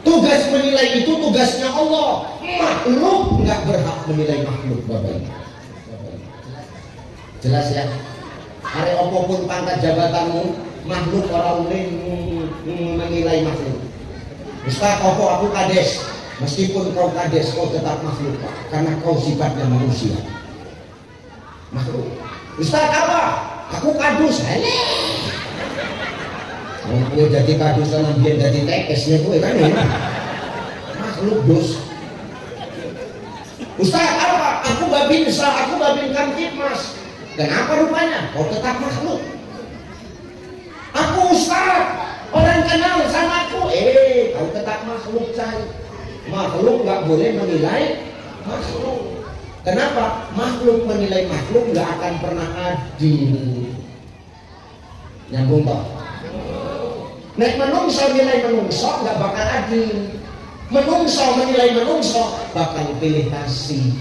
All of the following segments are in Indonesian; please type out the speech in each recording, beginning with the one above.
Tugas menilai itu tugasnya Allah. Makhluk nggak berhak menilai makhluk, Bapak Ibu. Jelas ya? Hari apapun pangkat jabatanmu, makhluk orang lain menilai makhluk. Ustaz, aku kades. Meskipun kau kades, kau tetap makhluk, Pak. Karena kau sifatnya manusia. Makhluk. Ustaz apa? Aku kadus. Kalau jadi kadus kan biar jadi tekesnya gue kan ya. Makhluk dos. Ustaz apa? Aku babin sah, aku babin kamtipmas. Kenapa rupanya? Kau tetap makhluk. Aku ustaz, orang kenal sama aku. Kau tetap makhluk cai. Makhluk nggak boleh menilai makhluk. Kenapa? Makhluk menilai makhluk nggak akan pernah adil. Nyambung Pak? Nek menungso nilai menungso nggak bakal adil. Menungso menilai menungso bakal pilih kasih.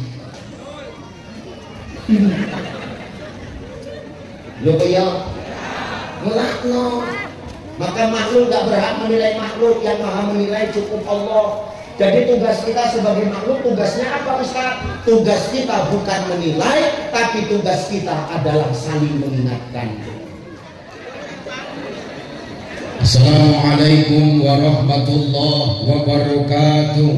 Yo ya, melakno. Maka makhluk nggak berhak menilai makhluk, yang maha menilai cukup Allah. Jadi tugas kita sebagai makhluk, tugasnya apa Ustaz? Tugas kita bukan menilai, tapi tugas kita adalah saling mengingatkan. Assalamualaikum warahmatullahi wabarakatuh.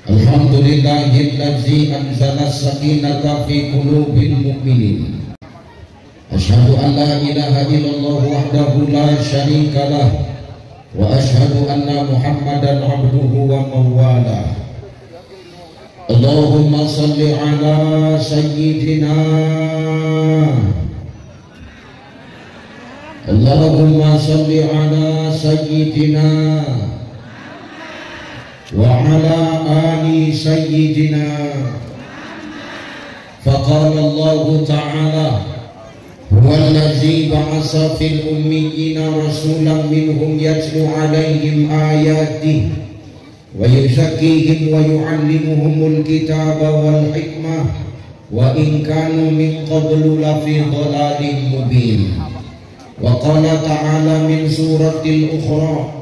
Alhamdulillahilladzi anzala as-sakinata fi qulubil mu'minin. Asyhadu an la ilaha illallah wahdahu la syarikalah wa asyhadu anna Muhammadan abduhu wa mawalah. Allahumma salli ala sayyidina Allahumma salli ala sayyidina wa ala ali sayyidina. Faqala Allah ta'ala huwa allazi ba'asa fil ummiyina rasulan minhum yatlu alaihim ayatihi wa yuzakkihim wa yu'allimuhumul kitaba wal hikmah wa in kanu min qablu lafi dhalalin mubin. Wa qala ta'ala min suratil ukhra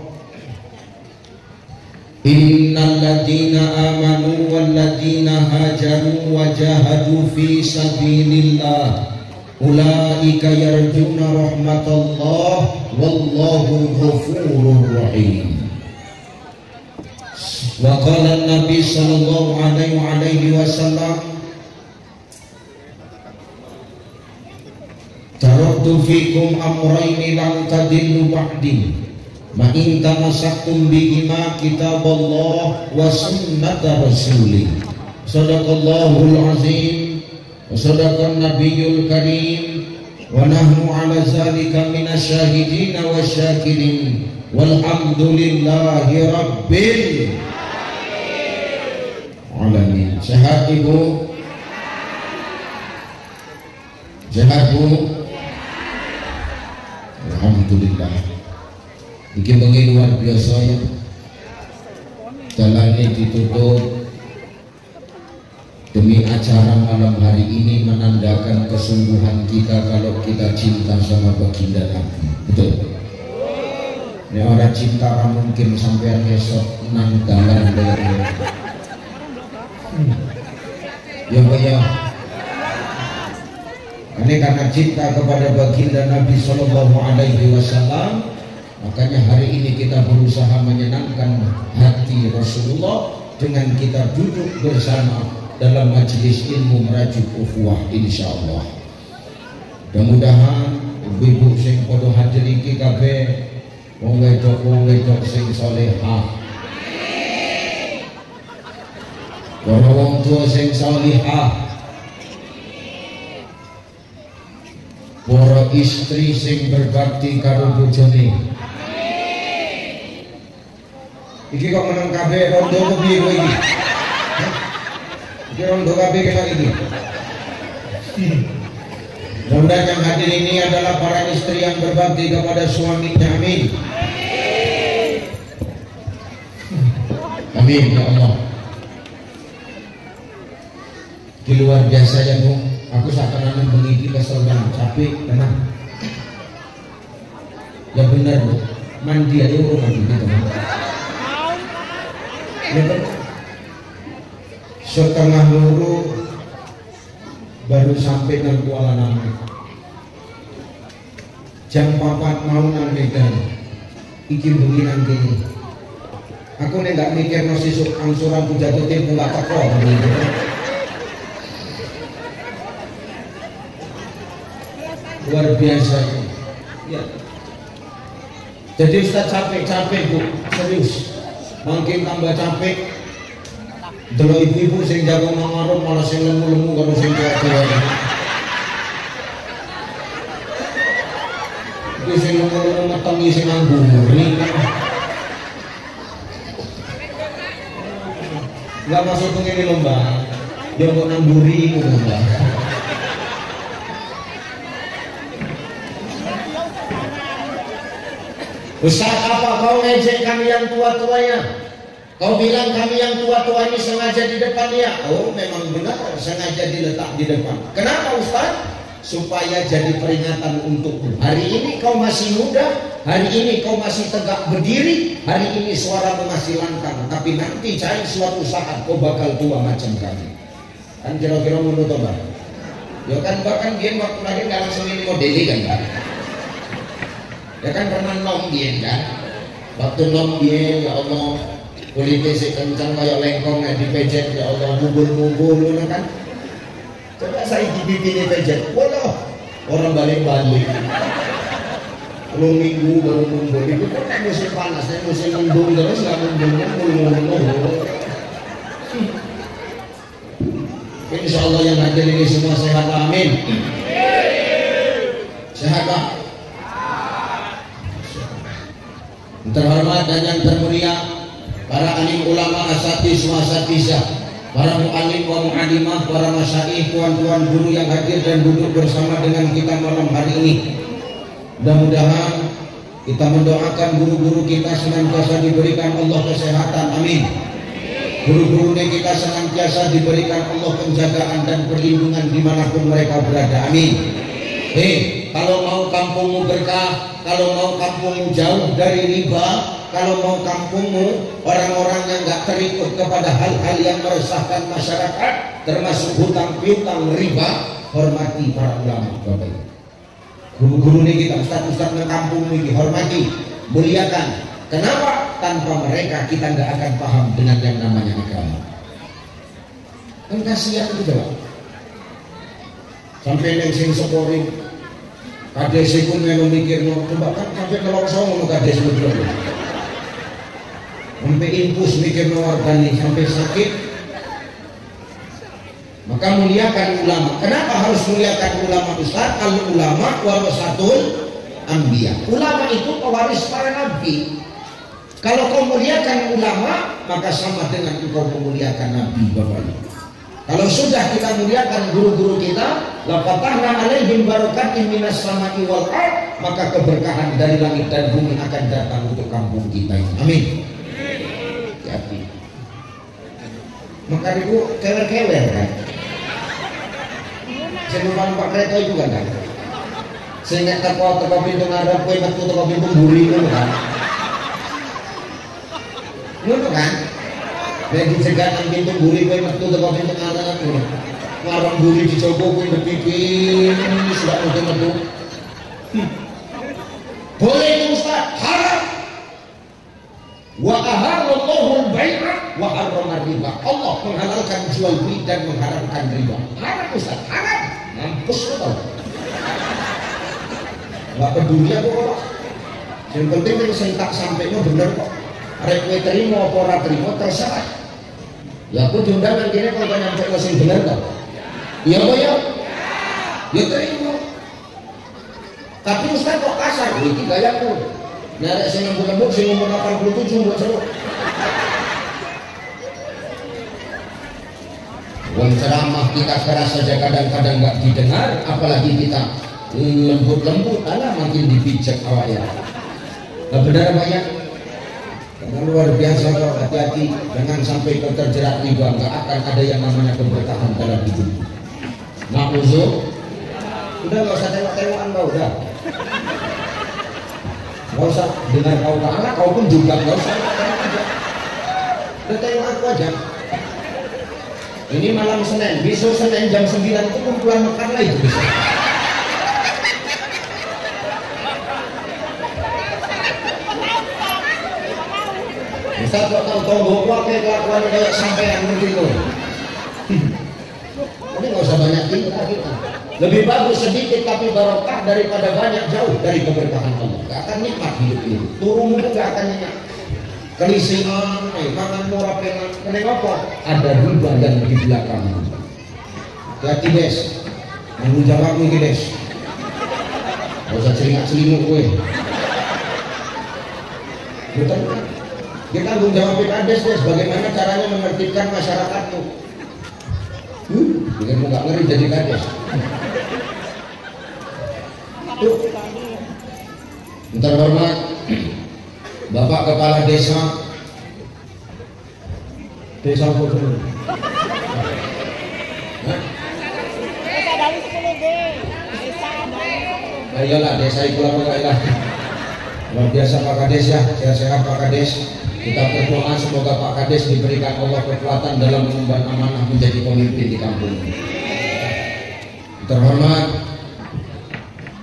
innal ladina amanu wal ladina hajaru wa jahadu fi sabilillah ulaika yarjuna rahmatallah wallahu ghafurur rahim. Wa qala Nabi sallallahu alaihi wasallam taraktu fikum amrayni lam tadillu ba'di ma in tamassaktum bihima kitaballah wa sunnata rasulih. Sadaqallahul azim wa sadaqan nabiyyul karim wa nahnu ala zalika minasyahidin wa syakirin walhamdulillahi rabbil alamin. Sehat Ibu? Sehat Bu? Alhamdulillah. Iki bengi luar biasa ya. Jalannya ditutup demi acara malam hari ini menandakan kesungguhan kita kalau kita cinta sama baginda Nabi. Betul? Ini orang cinta mungkin sampai besok nang dalan dari ya Pak ya. Ini karena cinta kepada baginda Nabi Sallallahu Alaihi Wasallam, makanya hari ini kita berusaha menyenangkan hati Rasulullah dengan kita duduk bersama dalam majelis ilmu merajuk ukhuwah insyaallah. Mudah-mudahan ibu-ibu sing padha hadir iki kabeh wong wedok sing salehah. Para wong tua sing salehah. Para istri sing berbakti karo bojone. Iki kok meneng kabeh rondo kepiye kowe iki? Iki rondo kabeh kena iki. Mudah-mudahan yang hadir ini adalah para istri yang berbakti kepada suaminya. Amin. Amin ya Allah. Di luar biasa ya Bu. Aku karena bengi kesel dan capek tenang. Ya benar Bu, mandi aja urung mandi teman. Setengah luru baru sampai nang Kuala Namu. Jam 4 mau nang Medan. Iki bengi nang kene. Aku nek gak mikir no sesuk angsuran jatuh tempo gak teko. Luar biasa itu. Ya. Jadi Ustaz capek Bu, serius. Makin tambah capek. Delok ibu-ibu sing jago mangarep malah sing lemu-lemu karo sing tua-tua. Iki sing lemu-lemu metengi sing ngangguri. Enggak masuk ngene lho, Mbak. Ya kok namburi ngono, Mbak. Ustaz, apa kau ngejek kami yang tua-tuanya? Kau bilang kami yang tua-tua ini sengaja di depan ya? Oh, memang benar sengaja diletak di depan. Kenapa Ustaz? Supaya jadi peringatan untukmu. Hari ini kau masih muda, hari ini kau masih tegak berdiri, hari ini suaramu masih lantang. Tapi nanti cari suatu saat kau bakal tua macam kami. Kan kira-kira menurut Mbak? Ya kan bahkan dia waktu lahir gak langsung ini modeli kan Mbak? Ya kan pernah nom dia kan? Waktu nom dia ya Allah kulitnya si kencang kayak lengkong dipejet ya Allah mubul-mubul kan? Coba saya di ini pejet, waduh orang balik-balik. Belum minggu baru minggu itu kan musim panas, musim mendung terus nggak mendungnya mulu-mulu. Insya Allah yang hadir ini semua sehat, amin. Sehat Pak. Terhormat dan yang termulia para alim ulama asatidz wa asatizah, para mu'alim wa mu'alimah, para masyaikh, tuan-tuan guru yang hadir dan duduk bersama dengan kita malam hari ini. Mudah-mudahan kita mendoakan guru-guru kita senantiasa diberikan Allah kesehatan, amin. Guru-gurunya kita senantiasa diberikan Allah penjagaan dan perlindungan dimanapun mereka berada, amin. Kalau mau kampungmu berkah, kalau mau kampungmu jauh dari riba, kalau mau kampungmu orang-orang yang gak terikut kepada hal-hal yang meresahkan masyarakat, termasuk hutang piutang riba, hormati para ulama Bapak. Guru-guru ini kita, ustaz-ustaz di kampung ini hormati, muliakan. Kenapa? Tanpa mereka kita gak akan paham dengan yang namanya agama. Kan kasihan itu Pak. Sampai yang sing seporin kades pun yang mikir coba kan sampai kalau saya mau kades betul. Sampai impus mikir wargani sampai sakit. Maka muliakan ulama. Kenapa harus muliakan ulama besar? Al ulama warasatul anbiya. Ulama itu pewaris para nabi. Kalau kau muliakan ulama, maka sama dengan engkau memuliakan nabi Bapak. Kalau sudah kita muliakan guru-guru kita, lafatahna alaihim barakatin minas samai wal ard, maka keberkahan dari langit dan bumi akan datang untuk kampung kita ini. Amin. Hati. Maka itu kewer-kewer kan. Sebelum Pak Kereta itu kan. Sehingga teko pintu ngarep kowe metu teko pintu mburi ngono kan. Ngono kan? Lagi cegat nang pintu mburi kowe metu teko pintu ngarep ngono. Warung mburi dicoba kowe berpikir sudah metu. Boleh itu Ustaz, haram. Wa ahallallahu al-bai'a wa harrama riba. Allah menghalalkan jual beli dan mengharamkan riba. Haram Ustaz, haram. Mampus betul. Enggak peduli aku kok. Yang penting yang sentak sampainya bener kok. Arek kowe terima apa ora terima terserah. Ya aku diundang nang kene kok nyampe sing bener kok. Iya apa ya? Ya terima. Tapi Ustaz kok kasar, iki gayaku. Narek sing lembut-lembut sing umur 87 buat seru. Wong ceramah kita keras saja kadang-kadang nggak didengar, apalagi kita lembut-lembut, alah makin dipijak awak ya. Nah, benar Pak ya? Karena luar biasa kok, hati-hati jangan sampai kau terjerat riba, nggak akan ada yang namanya keberkahan dalam hidup. Ma'uzur Udah nggak usah tengok-tengokan kau, udah. Nggak usah dengar kau ke arah, kau pun juga nggak usah tengok aja. Udah tengok aku aja. Ini malam Senin, besok Senin jam 9 itu kumpulan makan lagi itu bisa. Ustaz kok tahu gue pakai kelakuan kayak sampean begitu. Ini nggak usah banyak tingkah kita. Lebih bagus sedikit tapi barokah daripada banyak jauh dari keberkahan Allah. Gak akan nikmat hidup ini. Turun itu gak akan nikmat. Kelisian, makan murah pengen. Kenapa? Ada riba yang di belakang. Hati des, tanggung jawab nih des. Gak usah celingak-celinguk gue. Betul kan? Kita tanggung jawab PKDes des. Bagaimana caranya menertibkan masyarakat tuh? Bikin mau gak ngeri jadi kades. Tuh. Terhormat Bapak Kepala Desa Bodoh. Ayolah desa itu apa lah. Luar biasa Pak Kades ya, sehat-sehat Pak Kades. Kita berdoa semoga Pak Kades diberikan Allah kekuatan dalam mengemban amanah menjadi pemimpin di kampung ini. Terhormat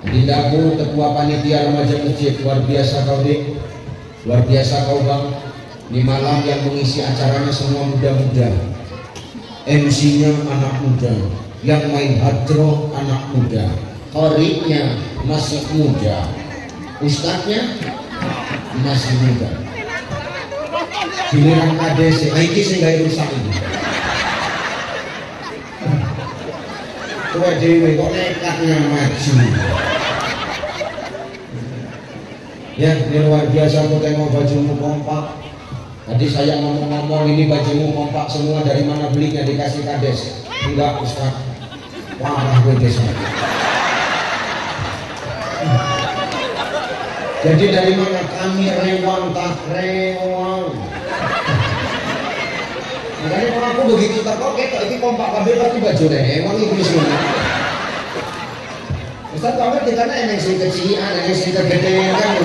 Adindaku Ketua Panitia Remaja Masjid, luar biasa kau Dik, luar biasa kau Bang. Di malam yang mengisi acaranya semua muda-muda, MC-nya anak muda, yang main hadroh anak muda, koriknya masih muda, ustadznya masih muda. Giliran KDC, ini sih nggak rusak ini. Tua dewe kok nekatnya maju. Ya, ini luar biasa aku tengok bajumu kompak. Tadi saya ngomong-ngomong ini bajumu kompak semua, dari mana belinya? Dikasih kades? Enggak Ustaz, parah gue desa. Jadi dari mana? Kami rewang tak rewang. Makanya kalau aku begitu terkoket, ini kompak kabel pasti baju rewang itu semua. Ustaz kamu kita eneng sing kecilan, eneng sing kegedean kan.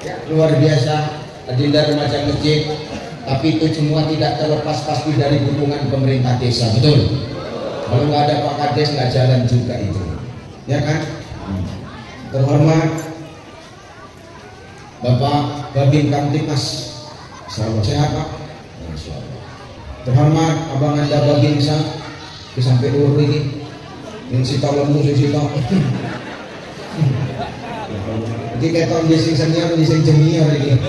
Ya, luar biasa Adinda Remaja Masjid, tapi itu semua tidak terlepas pasti dari dukungan pemerintah desa, betul? Kalau nggak ada Pak Kades nggak jalan juga itu, ya kan? Terhormat Bapak Babin Kamtipmas, selamat sehat Pak. Terhormat Abang Anda Babin Sa, sampai dulu ini, yang si tolongmu si tolong. Jadi kayak tahun bising senior, bising junior ini.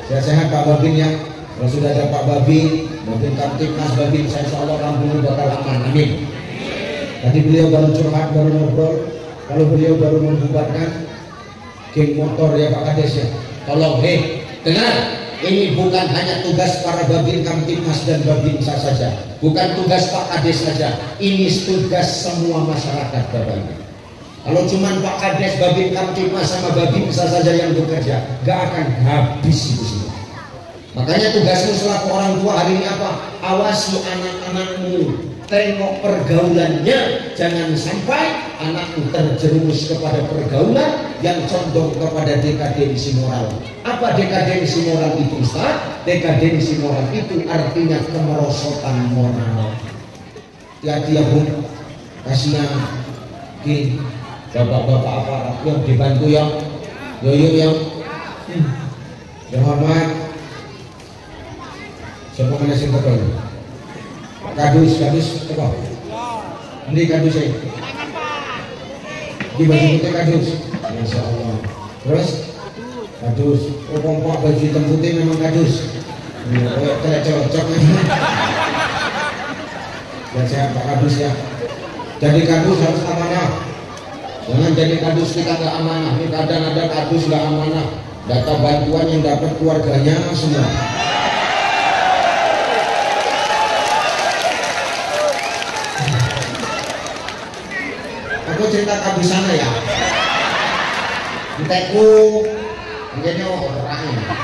Sehat-sehat Pak Babin ya. Kalau sudah ada Pak Babin, Babin Kamtipmas, Babin saya insya Allah kampung bakal aman, amin. Tadi beliau baru curhat, baru ngobrol. Kalau beliau baru membubarkan geng motor ya Pak Kades ya. Tolong, dengar, ini bukan hanya tugas para Babin Kamtipmas dan Babin saja. Bukan tugas Pak Kades saja. Ini tugas semua masyarakat Bapak Ibu. Kalau cuma Pak Kades, Babin Kamtipmas sama Babin saja yang bekerja, gak akan habis itu semua. Makanya tugasmu selaku orang tua hari ini apa? Awasi anak-anakmu, tengok pergaulannya, jangan sampai anakmu terjerumus kepada pergaulan yang condong kepada dekadensi moral. Apa dekadensi moral itu Ustaz? Dekadensi moral itu artinya kemerosotan moral. Hati-hati ya Bu, kasihan gini. Bapak-bapak aparat yang dibantu yang yoyo yang hormat. Siapa mana sih betul? Kadus apa? Ini kadus saya. Di baju putih kadus. Masya Allah. Terus kadus. Oh kompak baju hitam putih memang kadus. Tidak cocok. Dan saya Pak Kadus ya. Jadi kadus harus amanah. Jangan jadi kadus kita nggak amanah. Ini kadang ada kadus nggak amanah. Data bantuan yang dapat keluarganya semua. Aku cerita kadus sana ya. Enteku, mungkinnya orangnya.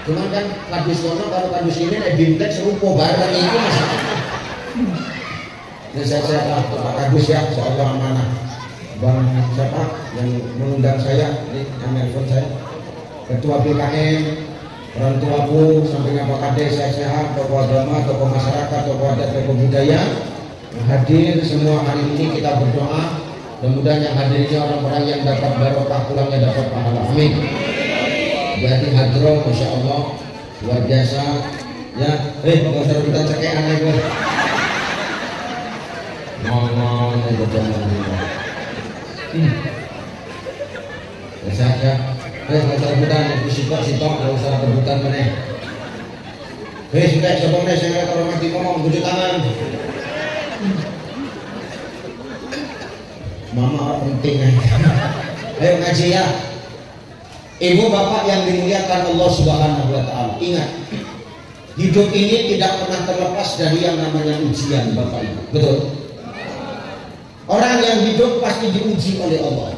Cuman kan kadus kono kalau kadus ini bintek serupa bareng itu masalah. Ini saya Pak Agus ya, seolah amanah. Bang siapa yang mengundang saya, ini yang nelfon saya, Ketua BKM, orang tuaku, samping Pak Kades, saya sehat, tokoh agama, tokoh masyarakat, tokoh adat, tokoh budaya, hadir semua hari ini kita berdoa. Mudah-mudahan yang hadirnya orang-orang yang dapat barokah, pulangnya dapat pahala. Amin. Jadi hadroh, masya Allah, luar biasa. Ya, nggak usah kita cekek anak gue. Ngomong, sehat ya. Nggak usah rebutan, sitok, nggak usah rebutan mana. Sudah, sebelumnya saya kalau mati ngomong, tujuh tangan. Mama penting. Ayo ngaji ya. Ibu bapak yang dimuliakan Allah Subhanahu wa taala. Ingat, hidup ini tidak pernah terlepas dari yang namanya ujian, Bapak Ibu. Betul? Orang yang hidup pasti diuji oleh Allah.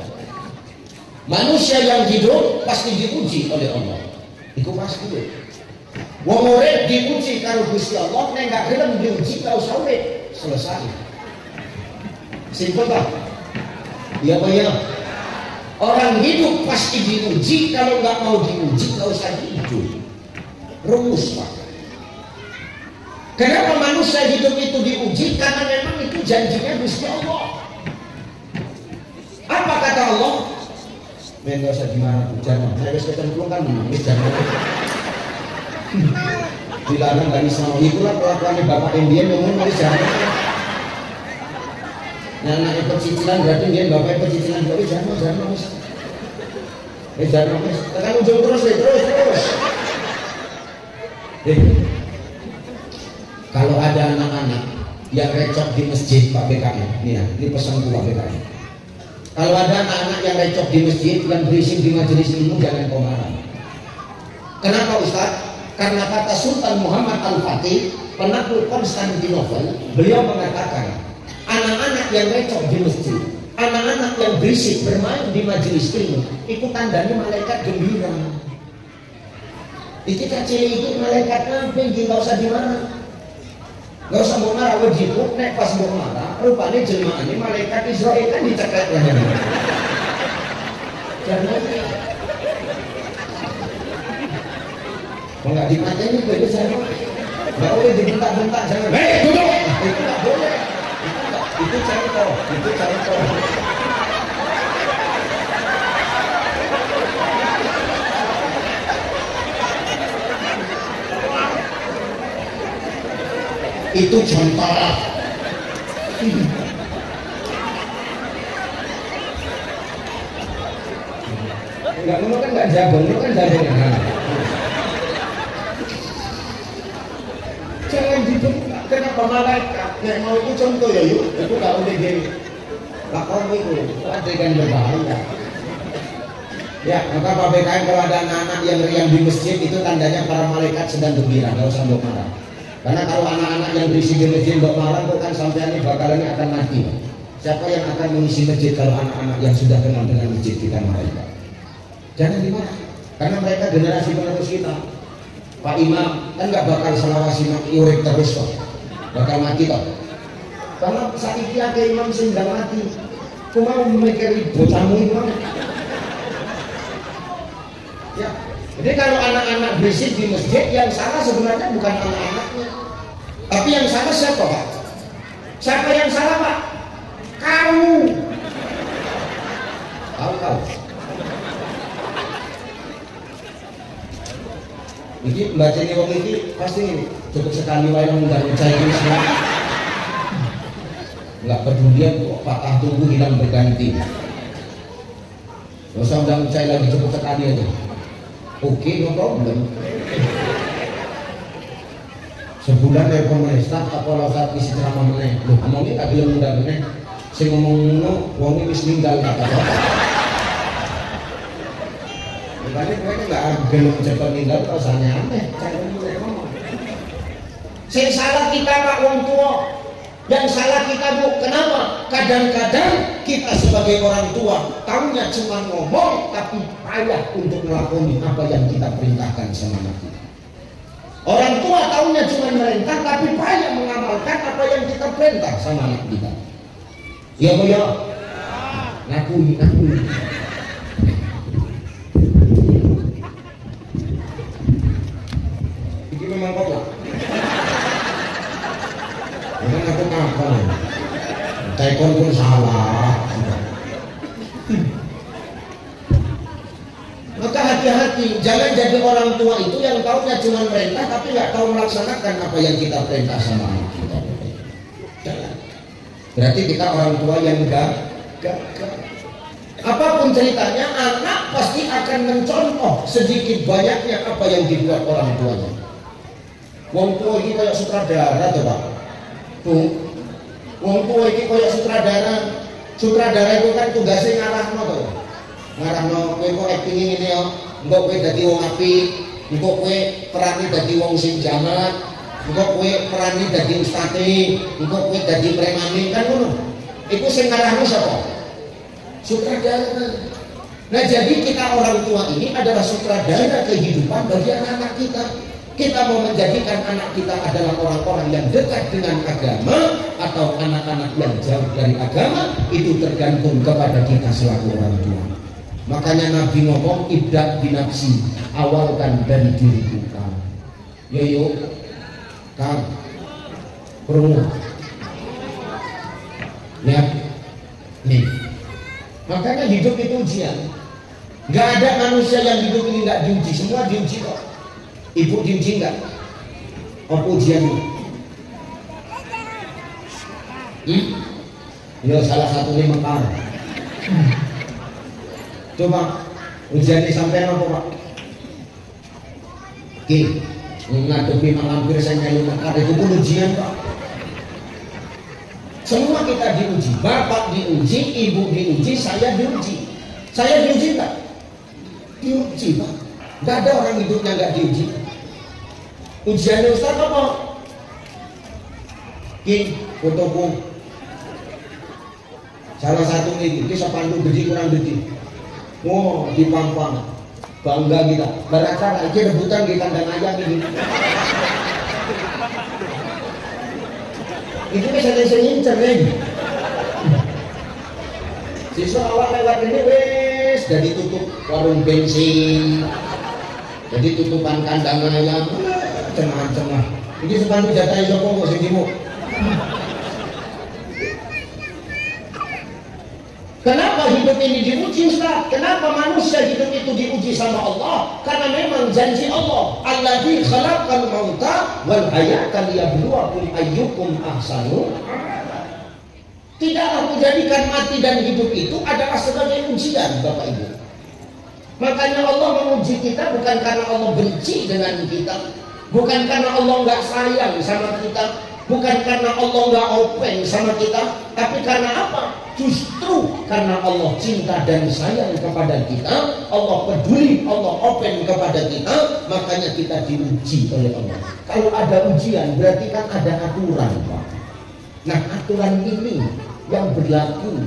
Manusia yang hidup pasti diuji oleh Allah. Itu pasti. Wong urip diuji karo Gusti Allah, nek gak gelem diuji karo urip, selesai. Simpel tak? Iya Pak ya. Orang hidup pasti diuji, kalau nggak mau diuji nggak usah hidup. Rumus Pak. Kenapa manusia hidup itu diuji? Karena memang itu janjinya Gusti Allah. Apa kata Allah? Nggak usah gimana, jangan. Saya harus ketemu kan menangis jangan. Dilarang nggak bisa. Itulah kelakuannya Bapak Indian yang ngomong jangan. Nah, anak pecicilan berarti dia bapak pecicilan berarti jangan mas. Jangan mas. Tekan ujung terus. Kalau ada anak-anak yang recok di masjid Pak BKM, ini pesan Pak BKM. Kalau ada anak-anak yang recok di masjid yang berisik di majelis ilmu jangan kau marah. Kenapa Ustaz? Karena kata Sultan Muhammad Al-Fatih, penakluk Konstantinopel, beliau mengatakan anak-anak yang recok di masjid, anak-anak yang berisik bermain di majelis ilmu, itu tandanya malaikat gembira. Iki kecil itu malaikat namping, nggak usah dimarah, nggak usah mau marah wajib. Nek pas mau marah, rupanya jemaah ini malaikat Israel kan dicekek lah. Jangan. Nggak dimateni beda sama. Nggak boleh dibentak-bentak, jangan. Duduk. Itu nggak boleh. Itu contoh. Itu contoh. Enggak, lu kan enggak jago, lu kan jago. Jangan dibentak. Kenapa malaikat? Nek mau itu contoh ya yuk. Itu gak boleh gini. Lakon itu adegan berbahaya. Ya, maka Pak BKM kalau ada anak-anak yang riang di masjid itu tandanya para malaikat sedang gembira, gak usah mbok marah. Karena kalau anak-anak yang berisi di masjid mbok marah, itu kan sampean ini bakalannya akan mati. Siapa yang akan mengisi masjid kalau anak-anak yang sudah kenal dengan masjid kita malaikat? Jangan dimarah. Karena mereka generasi penerus kita. Pak Imam kan nggak bakal selawasi urip terus kok, bakal mati kok. Karena saat ini ada imam sehingga mati. Aku mau memikir bocahmu imam. Ya, jadi kalau anak-anak berisik di masjid, yang salah sebenarnya bukan anak-anaknya, tapi yang salah siapa Pak? Siapa yang salah Pak? Kamu. Tahu. Ini baca ini wong ini pasti cukup sekali wae nggak percaya ini semua. Nggak pedulian kok patah tubuh hilang berganti. Nggak usah udah percaya lagi, cukup sekali aja. Oke, no problem. Sebulan dari pemerintah kalau saat isi ceramah meneh, loh ngomongnya tak bilang mudah meneh. Saya ngomong ngono, wong wis ninggal kata. Makanya mereka nggak gelem cepat ninggal, rasanya aneh. Saya salah kita Pak wong tua, dan salah kita Bu. Kenapa? Kadang-kadang kita sebagai orang tua tahunya cuma ngomong, tapi payah untuk melakoni apa yang kita perintahkan sama anak kita. Orang tua taunya cuma merintah, tapi banyak mengamalkan apa yang kita perintah sama anak kita. Iya Bu ya? Ngakui. Ini memang kok lah. Memang aku ngakon. Tekon pun salah. Maka hati-hati, jangan jadi orang tua itu yang taunya cuma perintah tapi nggak tahu melaksanakan apa yang kita perintah sama anak kita. Jangan. Berarti kita orang tua yang gagah. Apapun ceritanya, anak pasti akan mencontoh sedikit banyaknya apa yang dibuat orang tuanya. Wong tua ini kayak sutradara tuh Pak. Tuh, wong tua ini kayak sutradara. Sutradara itu kan tugasnya ngarahno tuh. Ngarahno kowe kok acting ngene yo, engko kowe dadi wong apik, engko kowe perane dadi wong sing jahat, engko kowe perane dadi ustate, engko kowe dadi premane kan ngono. Iku sing ngarahno sapa? Sutradara. Nah, jadi kita orang tua ini adalah sutradara kehidupan bagi anak-anak kita. Kita mau menjadikan anak kita adalah orang-orang yang dekat dengan agama atau anak-anak yang jauh dari agama, itu tergantung kepada kita selaku orang tua. Makanya Nabi ngomong ibda binafsi, awalkan dari diri kita. Yo Kang perlu lihat nih. Makanya hidup itu ujian. Gak ada manusia yang hidup ini gak diuji, semua diuji kok. Ibu diuji nggak? Apa ujiannya? Ya salah satunya Mekar. Coba ujiannya sampai apa Pak? Oke, ngadepi malampir saya nyari Mekar itu pun ujian Pak. Semua kita diuji, bapak diuji, ibu diuji, saya diuji. Saya diuji nggak? Diuji Pak. Gak ada orang hidupnya nggak diuji. Ujiannya Ustaz apa? Ki, fotoku. Salah satu ini, ki sepandu gede kurang gede. Oh, di Pampang. Bangga kita. Barangkali ini rebutan di kandang ayam ini. Itu bisa ngincer nih. Siswa awak lewat ini wes, jadi tutup warung bensin. Jadi tutupan kandang ayam. Cenah-cenah. Ini sepandu jatah sapa kok sing dimuk. Kenapa hidup ini diuji Ustaz? Kenapa manusia hidup itu diuji sama Allah? Karena memang janji Allah, Alladzi khalaqal mauta wal hayata liyabluwakum ayyukum ahsanu. Tidaklah menjadikan mati dan hidup itu adalah sebagai ujian Bapak Ibu. Makanya Allah menguji kita bukan karena Allah benci dengan kita, bukan karena Allah nggak sayang sama kita, bukan karena Allah nggak open sama kita, tapi karena apa? Justru karena Allah cinta dan sayang kepada kita, Allah peduli, Allah open kepada kita, makanya kita diuji oleh Allah. Kalau ada ujian berarti kan ada aturan Pak. Nah, aturan ini yang berlaku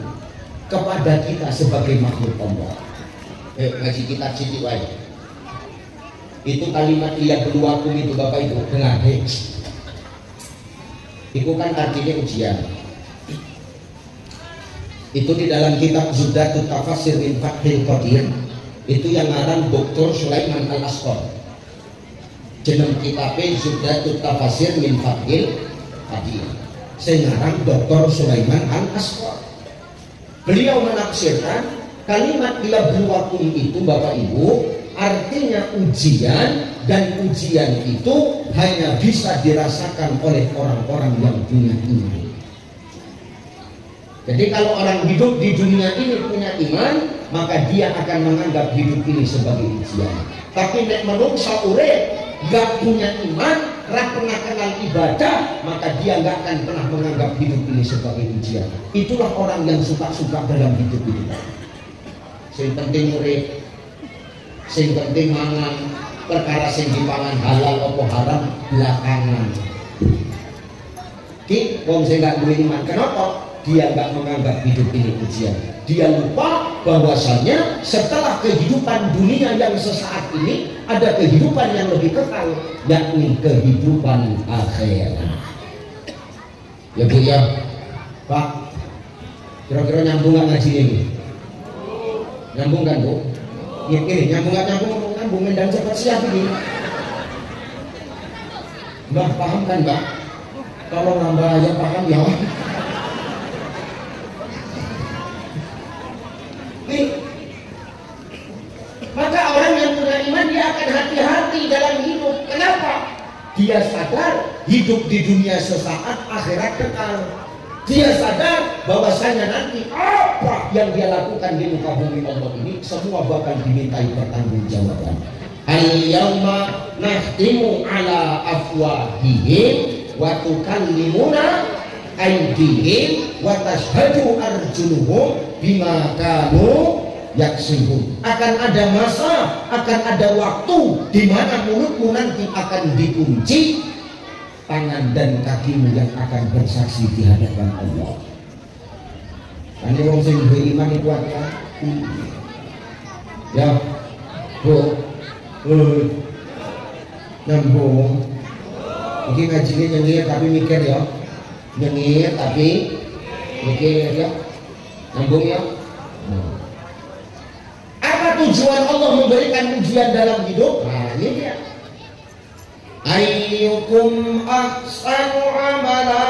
kepada kita sebagai makhluk Allah. Ngaji kita citi wae. Itu kalimat liyabluwakum itu Bapak Ibu dengar. Itu kan artinya ujian. Itu di dalam kitab Zuhdatut Tafasir min Fathil Qadir. Itu yang ngarang Dr. Sulaiman Al-Asqar. Jeneng kitabnya Zuhdatut Tafasir min Fathil Qadir. Saya ngarang Dr. Sulaiman Al-Asqar. Beliau menafsirkan kalimat liyabluwakum itu Bapak Ibu artinya ujian, dan ujian itu hanya bisa dirasakan oleh orang-orang yang punya iman. Jadi kalau orang hidup di dunia ini punya iman, maka dia akan menganggap hidup ini sebagai ujian. Tapi nek menungsa urip gak punya iman, ra pernah kenal ibadah, maka dia gak akan pernah menganggap hidup ini sebagai ujian. Itulah orang yang suka-suka dalam hidup ini. Sing penting urip, sing penting mangan, perkara sing dipangan halal apa haram belakangan. Ki wong sing gak duwe iman, kenapa? dia nggak menganggap hidup ini ujian. Dia lupa bahwasannya setelah kehidupan dunia yang sesaat ini ada kehidupan yang lebih kekal, yakni kehidupan akhirat. Ya Bu ya, Pak, kira-kira nyambung nggak ngaji ini? Nyambung kan Bu? Ini nyambung nggak nyambung mendang cepat siap ini. Mbak paham kan Mbak? Kalau nambah aja paham ya. Maka orang yang punya iman dia akan hati-hati dalam hidup. Kenapa? Dia sadar hidup di dunia sesaat, akhirat kekal. Dia sadar bahwasanya nanti apa yang dia lakukan di muka bumi Allah ini semua bakal dimintai pertanggungjawaban. Al-yawma nahtimu ala afwahihim wa tukallimuna aydihim wa tashhadu arjuluhum bima kanu yaksibun. Akan ada masa, akan ada waktu di mana mulutmu nanti akan dikunci, tangan dan kakimu yang akan bersaksi di hadapan Allah. Ini orang sing beriman itu apa? Ya, Bu, nyambung. Mungkin ngajinya nyengir tapi mikir ya, nyengir tapi mikir ya, nyambung ya. Apa tujuan Allah memberikan ujian dalam hidup? Nah ini dia. Ayyukum ahsanu amala.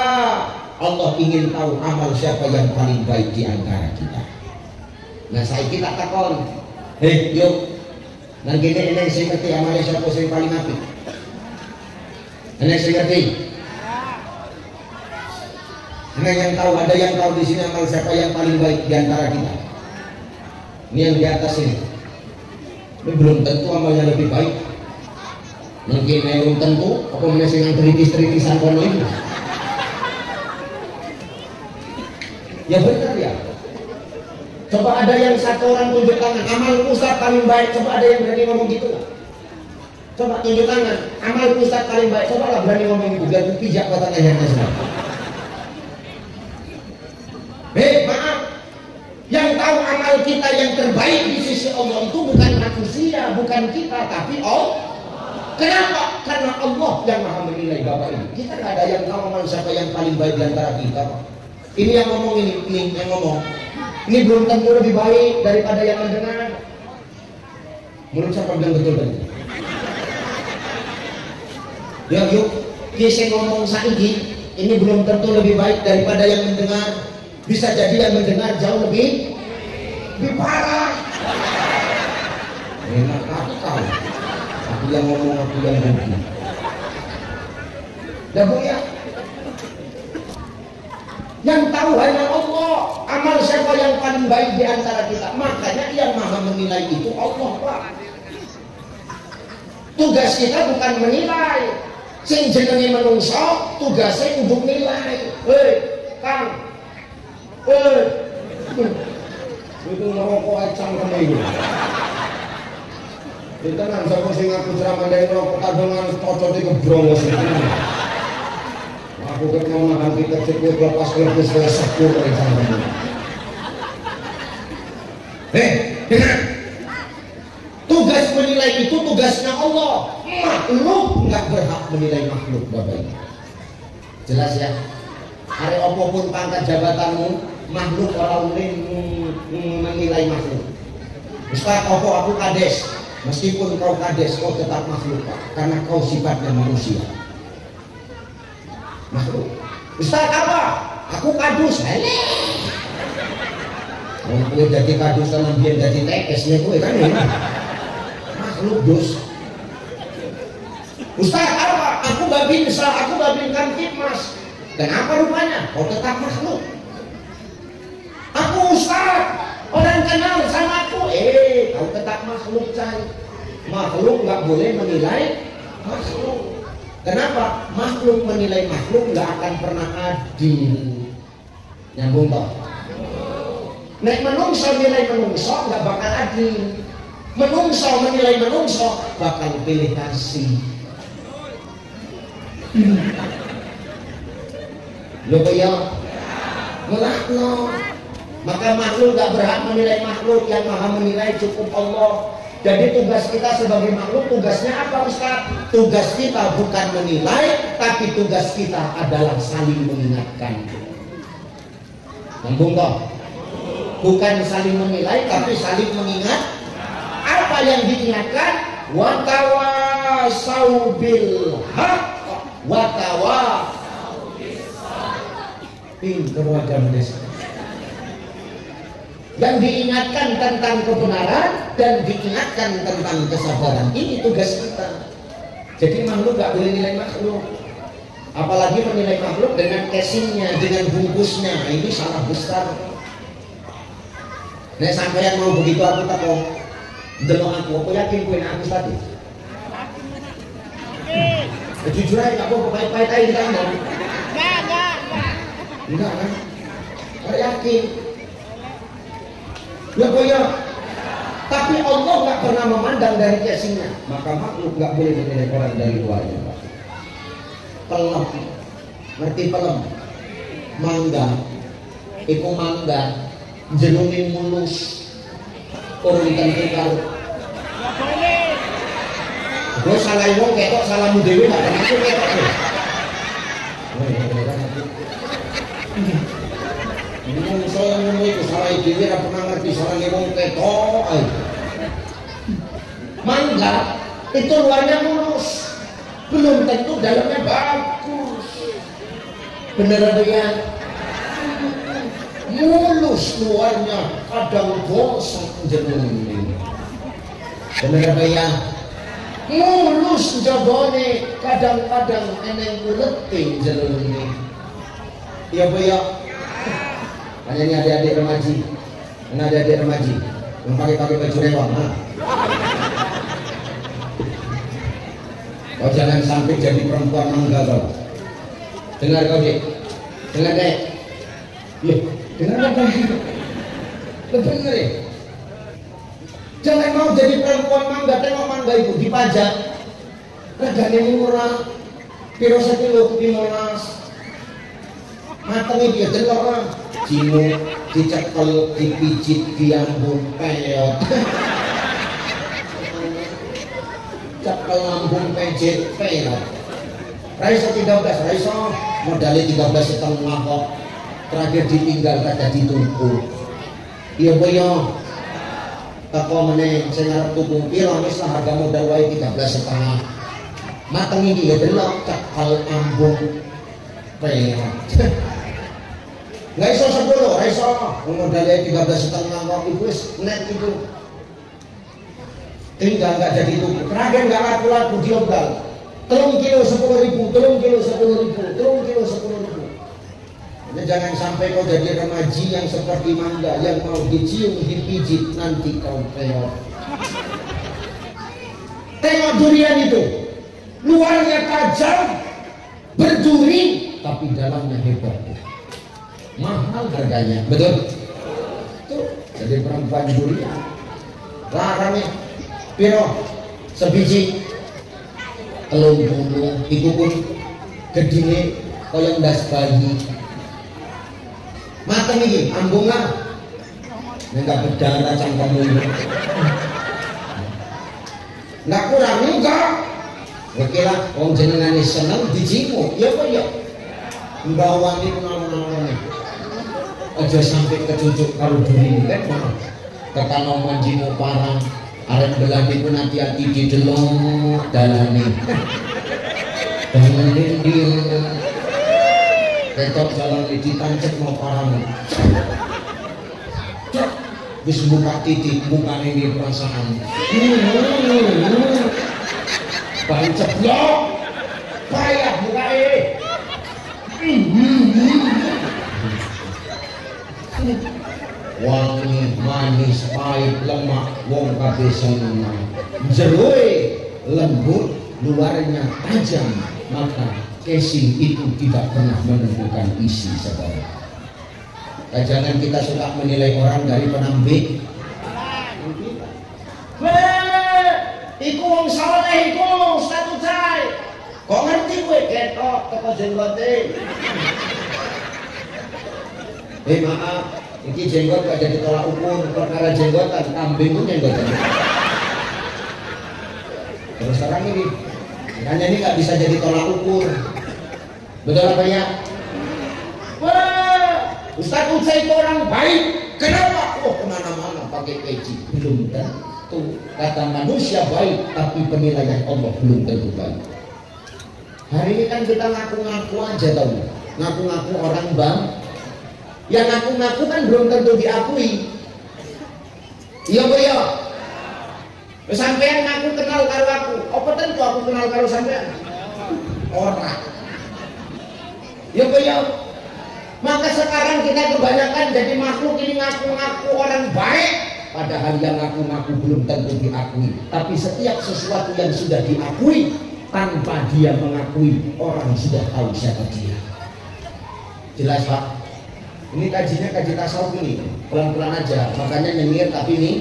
Allah ingin tahu amal siapa yang paling baik di antara kita. Nah saya kita takon, hei yuk, nang gini ini saya ngerti amalnya siapa yang paling apik. Ini saya ngerti. Ini yang tahu, ada yang tahu di sini amal siapa yang paling baik di antara kita. Ini yang di atas ini. Ini belum tentu amalnya lebih baik. Mungkin belum tentu. Apa masih yang teritis-teritisan kono itu? Ya benar ya. Coba ada yang satu orang tunjuk tangan, amal Ustaz paling baik. Coba ada yang berani ngomong gitu lah. Coba tunjuk tangan, amal Ustaz paling baik. Coba lah berani ngomong gitu, biar pijak kata lehernya semua. Maaf, yang tahu amal kita yang terbaik di sisi Allah itu bukan manusia, bukan kita, tapi Allah. Kenapa? Karena Allah yang maha menilai Bapak ini. Kita nggak ada yang tahu amal siapa yang paling baik di antara kita, Pak. Ini yang ngomong ini yang ngomong. Ini belum tentu lebih baik daripada yang mendengar. Menurut siapa bilang betul tadi? Ya yuk, kisah ngomong saiki, ini belum tentu lebih baik daripada yang mendengar. Bisa jadi yang mendengar jauh lebih parah. Enak akal. Aku yang ngomong, aku yang rugi. Ya Bu ya. Yang tahu hanya Allah. Amal siapa yang paling baik di antara kita. Makanya yang maha menilai itu Allah, Pak. Tugas kita bukan menilai. Sing jenenge menungso, tugasnya untuk nilai. Hei, Kang. Itu ngerokok acang kena itu. Kita nang sapa sing aku ceramah dari rokok kadongan cocok di kebrongos itu. Aku ketemu makan kita cukup lepas lepas sekur acang kena. Dengar. Tugas menilai itu tugasnya Allah. Makhluk nggak berhak menilai makhluk, Bapak. Jelas ya? Hari apapun pangkat jabatanmu, makhluk orang menilai makhluk. Ustaz, aku kades. Meskipun kau kades, kau tetap makhluk, Pak. Karena kau sifatnya manusia. Makhluk. Ustaz apa? Aku kadus. Kalau kue jadi kadus sama biar jadi tekesnya kue kan ya. Makhluk dos. Ustaz apa? Aku babin sah, aku babin kamtipmas. Kenapa rupanya? Kau tetap makhluk. Aku Ustaz, orang kenal sama aku. Kau tetap makhluk, Cai. Makhluk nggak boleh menilai makhluk. Kenapa? Makhluk menilai makhluk nggak akan pernah adil. Nyambung toh? Nek menungso nilai menungso nggak bakal adil. Menungso menilai menungso bakal pilih kasih. Loh ya, melaknat. Maka makhluk gak berhak menilai makhluk, yang maha menilai cukup Allah. Jadi tugas kita sebagai makhluk, tugasnya apa Ustaz? Tugas kita bukan menilai, tapi tugas kita adalah saling mengingatkan. Nyambung toh? Bukan saling menilai, tapi saling mengingat. Apa yang diingatkan? Watawasau bil haq watawasau bis sabr. Pinter wajah desa. Yang diingatkan tentang kebenaran dan diingatkan tentang kesabaran. Ini tugas kita. Jadi makhluk gak boleh nilai makhluk, apalagi menilai makhluk dengan casingnya, dengan bungkusnya. Ini salah besar. Nek sampeyan mau begitu aku takon, delok aku yakin kowe nek aku tadi. Jujur aja gak apa pahit-pahit aja kita ngomong. Enggak kan? Saya yakin. Ya boya. Tapi Allah nggak pernah memandang dari casingnya. Maka makhluk nggak boleh menilai orang dari luarnya. Pelem, ngerti pelem? Mangga, iku mangga, jenungin mulus, orang tentu karo. Gue salah ngomong ketok, salahmu dewi nggak pernah aku ketok. Ini saya ngomong itu salah dewi nggak pernah ngerti salah ngomong ketok. Mangga itu luarnya mulus, belum tentu dalamnya bagus. Bener ya? Mulus luarnya, kadang gosong jenungin. Bener ya? Mulus jabone, kadang-kadang eneng uleting jenungin. Iya bu ya? Hanya ini adik-adik remaji, ini adik-adik remaji yang pakai baju rewang. Kau jangan sampai jadi perempuan mangga kau. Dengar kau dek, dengar dek. Ya, dengar kau dek. Dengar ya. Jangan mau jadi perempuan mangga, tengok mangga itu dipajak. Regane murah, piro sekilo 15. Matengnya dia delok lah. Cimu dicekel, dipijit, diambung, peyot. Cekel lambung pejet peyot. Raiso 13, Raiso modalnya 13,5 kok. Terakhir ditinggal kada ditunggu. Iya boyo. Teko meneh sing arep tuku piro wis lah harga modal wae 13,5. Mateng iki ya delok cekel lambung peyot. Nggak iso 10, Raiso modalnya 13,5 kok iku wis net itu. Tinggal nggak jadi tubuh, terakhir nggak laku-laku diobral. 3 kilo 10.000, 3 kilo 10.000, 3 kilo 10.000. Jadi jangan sampai kau jadi remaji yang seperti mangga yang mau dicium, dipijit, nanti kau peot. Tengok durian itu, luarnya tajam, berduri, tapi dalamnya hebat. Mahal harganya, betul? Tuh, jadi perempuan durian, larangnya. Piro sebiji telung puluh iku pun gedine kaya ndas bayi. Mateng iki ambungan enggak berdarah cangkemmu ini. Enggak kurang enggak. Oke lah wong jenengane seneng dijimu ya apa ya. Mbawani menawa-nawane. Aja sampai kecucuk karo duri kan. Tekan omongan jimu parang. Arep belani pun hati-hati di delok dalane. Dalane dia. Ketok jalan iki tancep mau parang. Wis buka titik, bukane iki perasaan. Tancep yo. Payah bukae. Wangi, manis, pahit, lemak, wong kabeh seneng. Jerue lembut, luarnya tajam, maka casing itu tidak pernah menentukan isi saudara. Jangan kita suka menilai orang dari penampilan. Iku wong saleh iku, satu cai. Kok ngerti kowe ketok teko jenggote? Maaf, ini jenggot gak jadi tolak ukur, perkara jenggotan, kambing pun jenggotan. Terus sekarang ini, hanya ini gak bisa jadi tolak ukur. Betul apa ya? Wah, Ustaz Utsai itu orang baik. Kenapa? Oh, kemana-mana pakai peci. Belum tentu. Kata manusia baik, tapi penilaian Allah belum tentu baik. Hari ini kan kita ngaku-ngaku aja tahu. Ngaku-ngaku orang bang. Yang ngaku-ngaku kan belum tentu diakui. Iya Bu ya? Sampean ngaku kenal karo aku. Apa tentu aku kenal karo sampean? Orang. Ya Bu ya? Maka sekarang kita kebanyakan jadi makhluk ini ngaku-ngaku orang baik, padahal yang ngaku-ngaku belum tentu diakui. Tapi setiap sesuatu yang sudah diakui tanpa dia mengakui, orang sudah tahu siapa dia. Jelas Pak? Ini kajinya kaji tasawuf ini, pelan-pelan aja. Makanya nyengir tapi ini.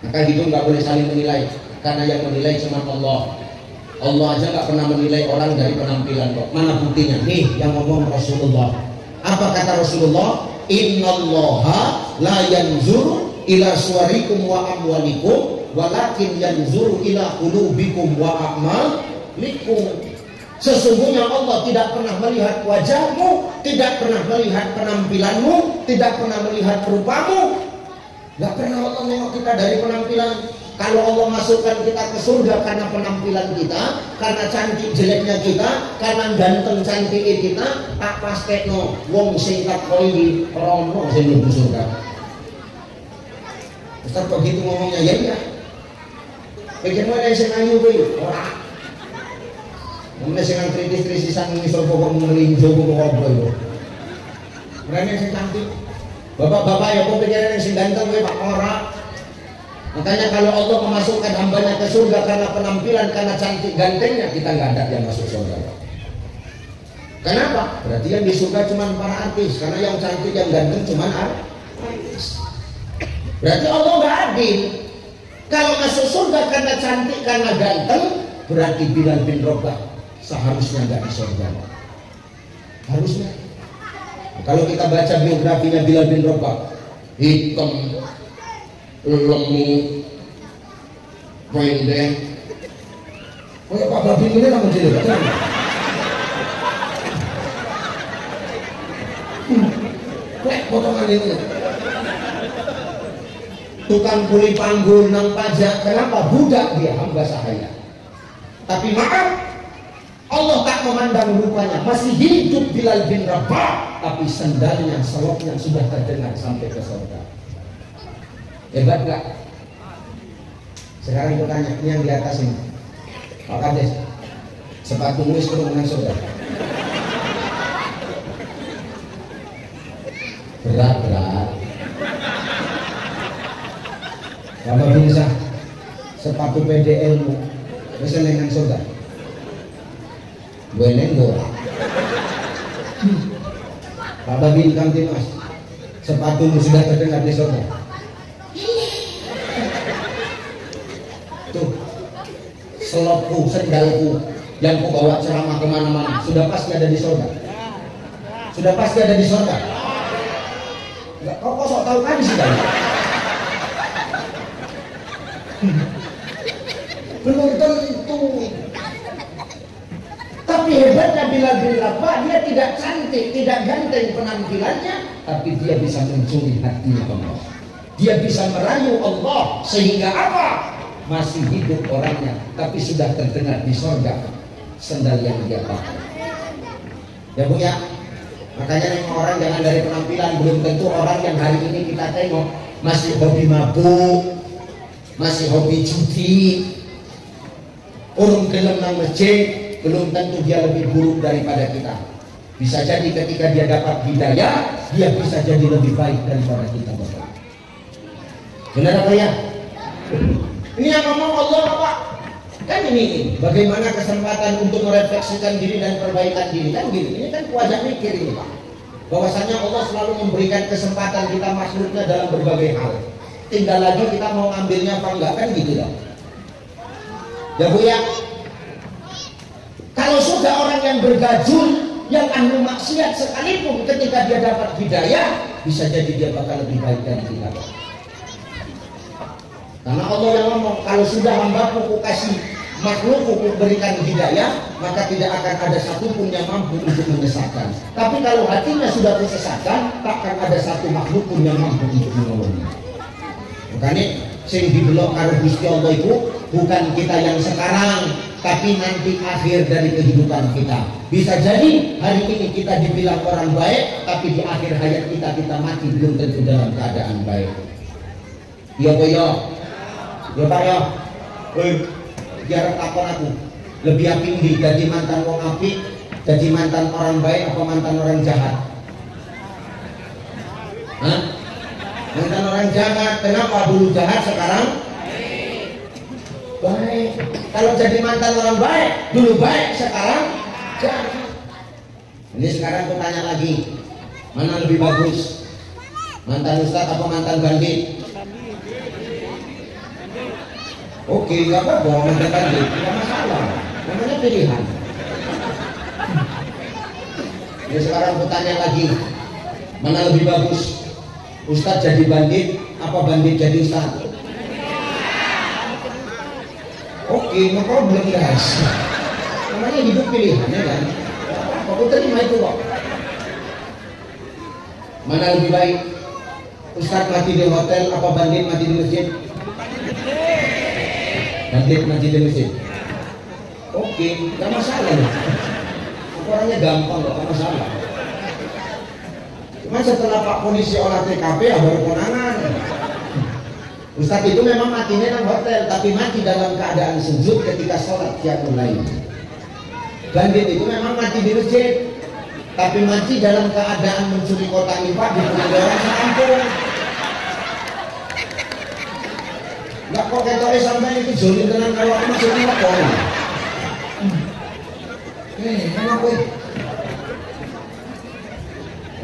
Maka gitu nggak boleh saling menilai, karena yang menilai cuma Allah. Allah aja nggak pernah menilai orang dari penampilan kok. Mana buktinya? Nih yang ngomong Rasulullah. Apa kata Rasulullah? Innallaha la yanzuru ila suwarikum wa amwalikum walakin yanzuru ila qulubikum wa a'malikum. Sesungguhnya Allah tidak pernah melihat wajahmu, tidak pernah melihat penampilanmu, tidak pernah melihat rupamu. Gak pernah Allah nengok kita dari penampilan. Kalau Allah masukkan kita ke surga karena penampilan kita, karena cantik jeleknya kita, karena ganteng cantiknya kita, tak pastekno wong sing tak koi rono sing mlebu surga. Ustaz begitu ngomongnya ya iya. Bagaimana yang sing ayu kuwi? Ora. Mun sing kritis-kritisan ngisor pokok melinjo kok ngobrol. Mereka sing cantik. Bapak-bapak ya kok pikiran yang sing ganteng kuwi Pak ora. Makanya kalau Allah memasukkan hambanya ke surga karena penampilan, karena cantik gantengnya, kita nggak ada yang masuk surga. Kenapa? Berarti yang di surga cuma para artis, karena yang cantik yang ganteng cuma artis. Berarti Allah nggak adil. Kalau masuk surga karena cantik, karena ganteng, berarti Bilal bin Rabah seharusnya nggak di surga. Harusnya. Kalau kita baca biografinya Bilal bin Rabah, hitam, lemu, pendek. Oh ya Pak Babi ini nama jadi betul. Potongan ini. Tukang kuli panggul nang pajak. Kenapa? Budak dia, hamba sahaya. Tapi maaf, Allah tak memandang rupanya. Masih hidup Bilal bin Rabah, tapi sendalnya, selopnya sudah terdengar sampai ke surga. Hebat gak? Sekarang aku tanya, ini yang di atas ini Pak Kades, sepatumu wis kerumungan surga? Berat. Bapak bisa sepatu PDL-mu wis dengan surga? Gue nenggo. Bapak bintang Timas, sepatumu sudah terdengar di surga? Tuh, selopku, sendalku yang ku bawa ceramah kemana-mana sudah pasti ada di surga. Sudah pasti ada di surga. Enggak, kok sok tahu kan sih kan? Belum tentu. Tapi hebatnya Bilal bin Rabah, dia tidak cantik, tidak ganteng penampilannya, tapi dia bisa mencuri hatinya Allah. Dia bisa merayu Allah sehingga apa? Masih hidup orangnya, tapi sudah terdengar di sorga sendal yang dia pakai. Ya Bu ya, makanya nih orang jangan dari penampilan. Belum tentu orang yang hari ini kita tengok masih hobi mabuk, masih hobi judi, urung gelem nang masjid, belum tentu dia lebih buruk daripada kita. Bisa jadi ketika dia dapat hidayah, dia bisa jadi lebih baik daripada kita Bapak. Benar apa ya? Ini yang ngomong Allah Pak. Kan ini bagaimana kesempatan untuk merefleksikan diri dan perbaikan diri. Kan gini, ini kan wajah mikir ini Pak. Bahwasanya Allah selalu memberikan kesempatan kita makhluknya dalam berbagai hal. Tinggal lagi kita mau ngambilnya apa enggak, kan gitu loh. Ya Bu ya. Kalau sudah orang yang bergajul yang ahli maksiat sekalipun ketika dia dapat hidayah, bisa jadi dia bakal lebih baik dari kita. Karena Allah yang ngomong, kalau sudah hambaku ku kasih makhlukku ku berikan hidayah, maka tidak akan ada satupun yang mampu untuk menyesatkan. Tapi kalau hatinya sudah tersesatkan, takkan ada satu makhluk pun yang mampu untuk menolongnya. Makanya sing dibelok karo Gusti Allah itu bukan kita yang sekarang, tapi nanti akhir dari kehidupan kita. Bisa jadi hari ini kita dibilang orang baik, tapi di akhir hayat kita mati belum tentu dalam keadaan baik. Iya Pak ya, ya Pak ya. Biar takon aku, lebih apik jadi mantan wong apik, jadi mantan orang baik apa mantan orang jahat? Hah? Mantan orang jahat. Kenapa dulu jahat sekarang baik? Kalau jadi mantan orang baik, dulu baik sekarang jahat. Ini sekarang aku tanya lagi, mana lebih bagus? Mantan ustaz apa mantan bandit? Oke, nggak apa-apa mantan bandit, nggak masalah. Namanya pilihan. Ini sekarang aku tanya lagi, mana lebih bagus? Ustaz jadi bandit apa bandit jadi ustaz? Oke, no problem guys. Namanya hidup pilihannya kan. Aku terima itu kok. Mana lebih baik? Ustaz mati di hotel apa bandit mati di masjid? Bandit mati di masjid. Oke, nggak masalah loh. Orangnya gampang loh, nggak masalah. Cuma setelah Pak polisi olah TKP ya baru konangan. Ustadz itu memang matinya di hotel, tapi mati dalam keadaan sujud ketika sholat qiyamul lail. Bandit itu memang mati di masjid, tapi mati dalam keadaan mencuri kotak infak di pengajaran sekampung. Nggak kok ketoknya sampai itu zolim tenan kalau aku masuk ini kok. Enak gue.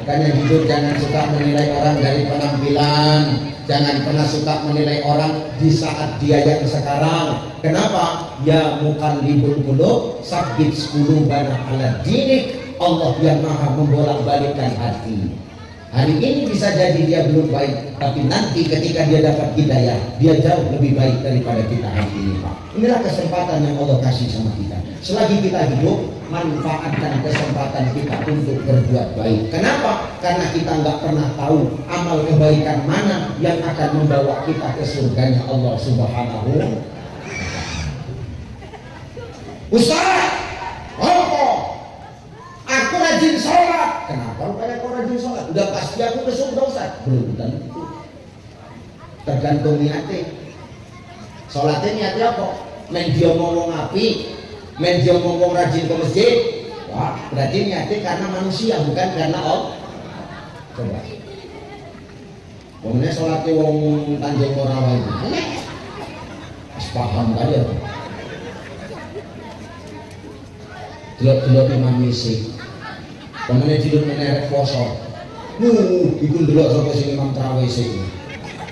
Makanya hidup jangan suka menilai orang dari penampilan. Jangan pernah suka menilai orang di saat dia yang sekarang. Kenapa? Ya mukallibul qulub, sabit qulubana ala dinik. Allah yang maha membolak-balikkan hati. Hari ini bisa jadi dia belum baik, tapi nanti ketika dia dapat hidayah, dia jauh lebih baik daripada kita hari ini, Pak. Inilah kesempatan yang Allah kasih sama kita. Selagi kita hidup, manfaatkan kesempatan kita untuk berbuat baik. Kenapa? Karena kita nggak pernah tahu amal kebaikan mana yang akan membawa kita ke surganya Allah Subhanahu wa Ta'ala. Ustaz, aku rajin sholat. Kenapa rupanya kau rajin sholat? Udah pasti aku ke surga Ustaz. Belum tentu. Tergantung niatnya. Sholatnya niatnya apa? Main dia ngomong api, main dia ngomong rajin ke masjid. Wah, berarti niatnya karena manusia, bukan karena Allah. Coba. Ngomongnya sholatnya wong Tanjung Morawa itu. Paham kali ya. Delok-delok Imam Misi. Pemene jilid menerek poso. Iku ndelok sapa sing Imam Tarawih sing.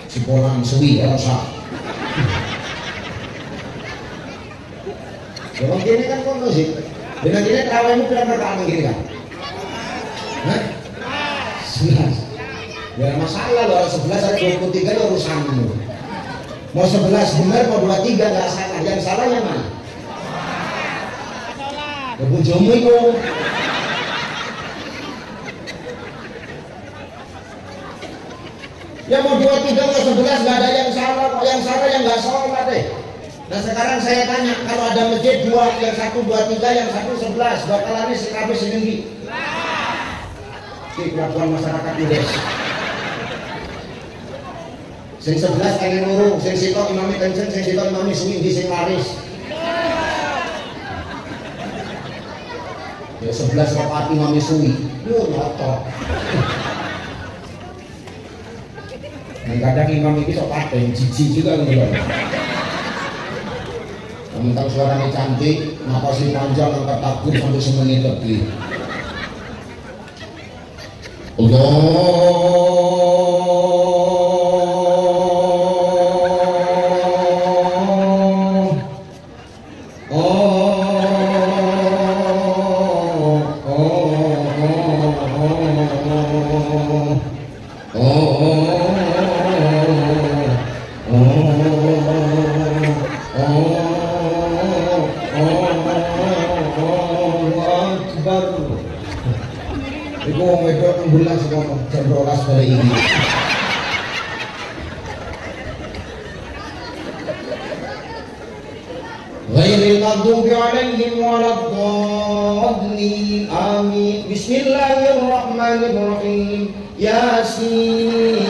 Sipolan suwi ora usah. Wong kene kan kono sih. Dengan ini tarawihmu berapa rakaat ngene kan? Hah? 11. Ya masalah loh, 11 ada 23 lo urusanmu. Mau 11 benar, mau 23 nggak salah. Yang salah yang mana? Ya bojomu itu. Ya mau 23 mau 11 nggak ada yang salah kok. Yang salah yang nggak sholat deh. Nah sekarang saya tanya, kalau ada masjid dua, yang satu 23, yang satu 11, bakalannya sekabeh setinggi. Ini kelakuan masyarakat Indonesia. Sing 11 pengen nurung, sing sitok imami kenceng, sing sitok imami suwi di sing laris. Ya 11 rakaat imami suwi, nyotok. Kadang imam ini sok paten, jijik juga gitu. Tentang suaranya cantik, napasnya panjang, angkat takbir sampai semenit lebih. Iku wong wedok nang bulan ngomong jam 12 balik ini. Ghairil maghdubi 'alaihim waladdallin. Amin. Bismillahirrahmanirrahim. Yasin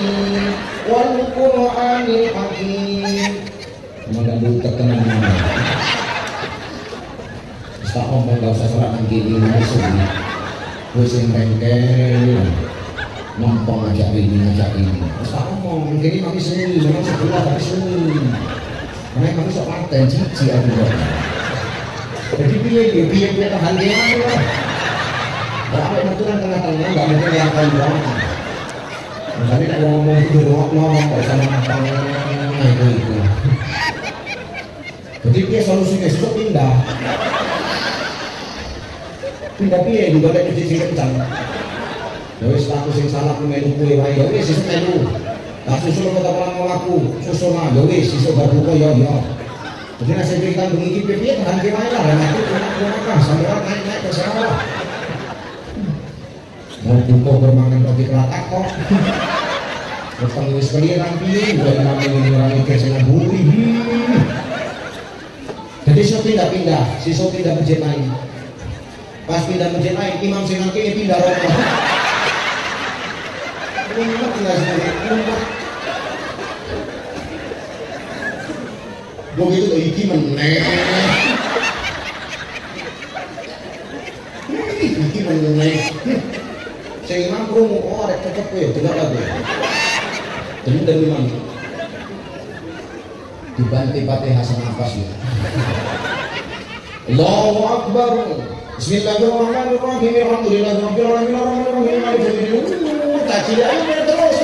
wal Qur'anil hakim. Mengganggu ketenangan. Tak ngomong gak usah serangan gini langsung. Pusing bengkel, ngomong ngajak ini. Terus tak ngomong gini kami sendiri, memang sebelah tapi sendiri. Karena kami sok paten cici aku kok. Jadi biar tahan gimana lah. Berapa aturan tengah-tengah nggak mungkin yang kau bilang. Makanya kalau ngomong itu ngomong kok sama itu. Jadi dia solusinya itu pindah piye juga ada cuci sing kencang. Ya wis status sing salah ku melu kuwe wae ya wis sesuk melu. Tak susul kok orang ngaku, susul mah ya wis sesuk bar buka ya ya. Jadi nek sing kita bengi iki piye tahan ke wae lah aku cuma sampeyan naik terserah. Mau buka bermangan roti kelatak kok. Weteng wis kelirang piye wae namanya orang iki sing ngaburi. Jadi sesuk pindah-pindah, sesuk pindah masjid lain. Pas pindah masjid lain, imam sing ngake pindah rokok. Umat enggak umat. Begitu tuh iki meneh. Iki meneh. Sing imam krungu oh arek cocok kowe dengar lagu. Dendam imam. Dibanti Fatihah sama nafas ya. Allahu Akbar. Bismillahirrahmanirrahim. Alhamdulillahirabbil alamin arrahmanirrahim maliki yaumiddin. Caci aja terus.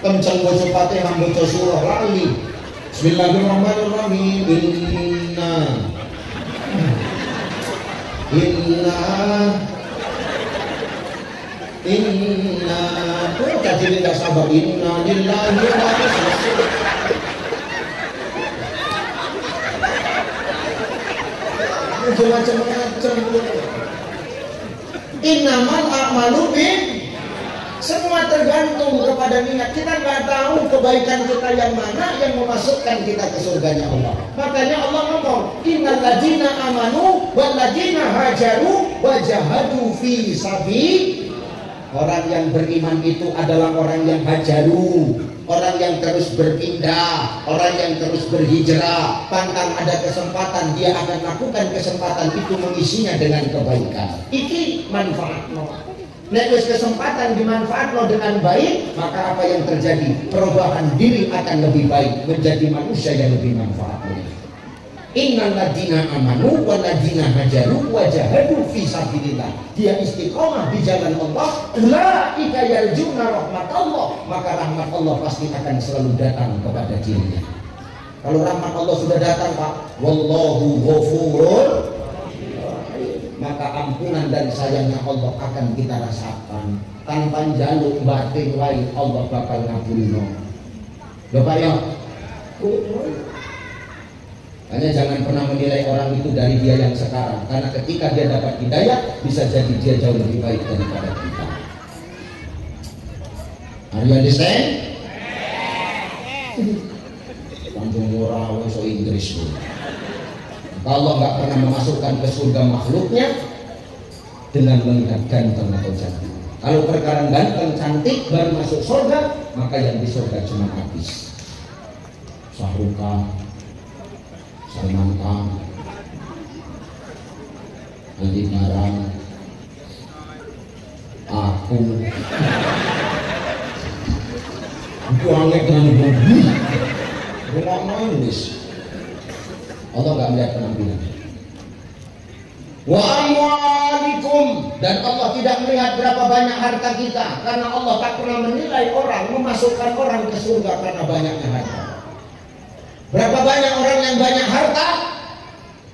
Kencang baca Fatihah baca surah lali. Bismillahirrahmanirrahim. Inna caci tidak sabar. Inna lillahi wa inna ilaihi. Macam-macam. Innamal a'malu bin. Semua tergantung kepada niat. Kita nggak tahu kebaikan kita yang mana yang memasukkan kita ke surganya Allah. Makanya Allah ngomong, innal ladzina amanu wal ladzina hajaru wa jahadu fi sabil. Orang yang beriman itu adalah orang yang hajaru, orang yang terus berpindah, orang yang terus berhijrah. Pantang ada kesempatan, dia akan lakukan kesempatan itu mengisinya dengan kebaikan. Iki manfaatno. Nek wis kesempatan dimanfaatno dengan baik, maka apa yang terjadi? Perubahan diri akan lebih baik, menjadi manusia yang lebih manfaat. Innal ladzina amanu wal ladzina hajaru wa jahadu fi sabilillah. Dia istiqomah di jalan Allah, ulaika yarjuna rahmatallah, maka rahmat Allah pasti akan selalu datang kepada dirinya. Kalau rahmat Allah sudah datang, Pak, wallahu ghafurur, maka ampunan dan sayangnya Allah akan kita rasakan. Tanpa jaluk batin wae Allah bakal ngabulno. Bapak ya. Hanya jangan pernah menilai orang itu dari dia yang sekarang, karena ketika dia dapat hidayah bisa jadi dia jauh lebih baik daripada kita. Are you understand? Langsung murah so Inggris tuh. Allah nggak pernah memasukkan ke surga makhluknya dengan melihat ganteng atau cantik. Kalau perkara ganteng cantik baru masuk surga, maka yang di surga cuma habis. Sahruka, Salman Khan, Andi Barang, aku, itu aneh dengan bumi, rumah manis. Allah nggak melihat penampilan. Wa amwalikum, dan Allah tidak melihat berapa banyak harta kita, karena Allah tak pernah menilai orang, memasukkan orang ke surga karena banyaknya harta. Berapa banyak orang yang banyak harta,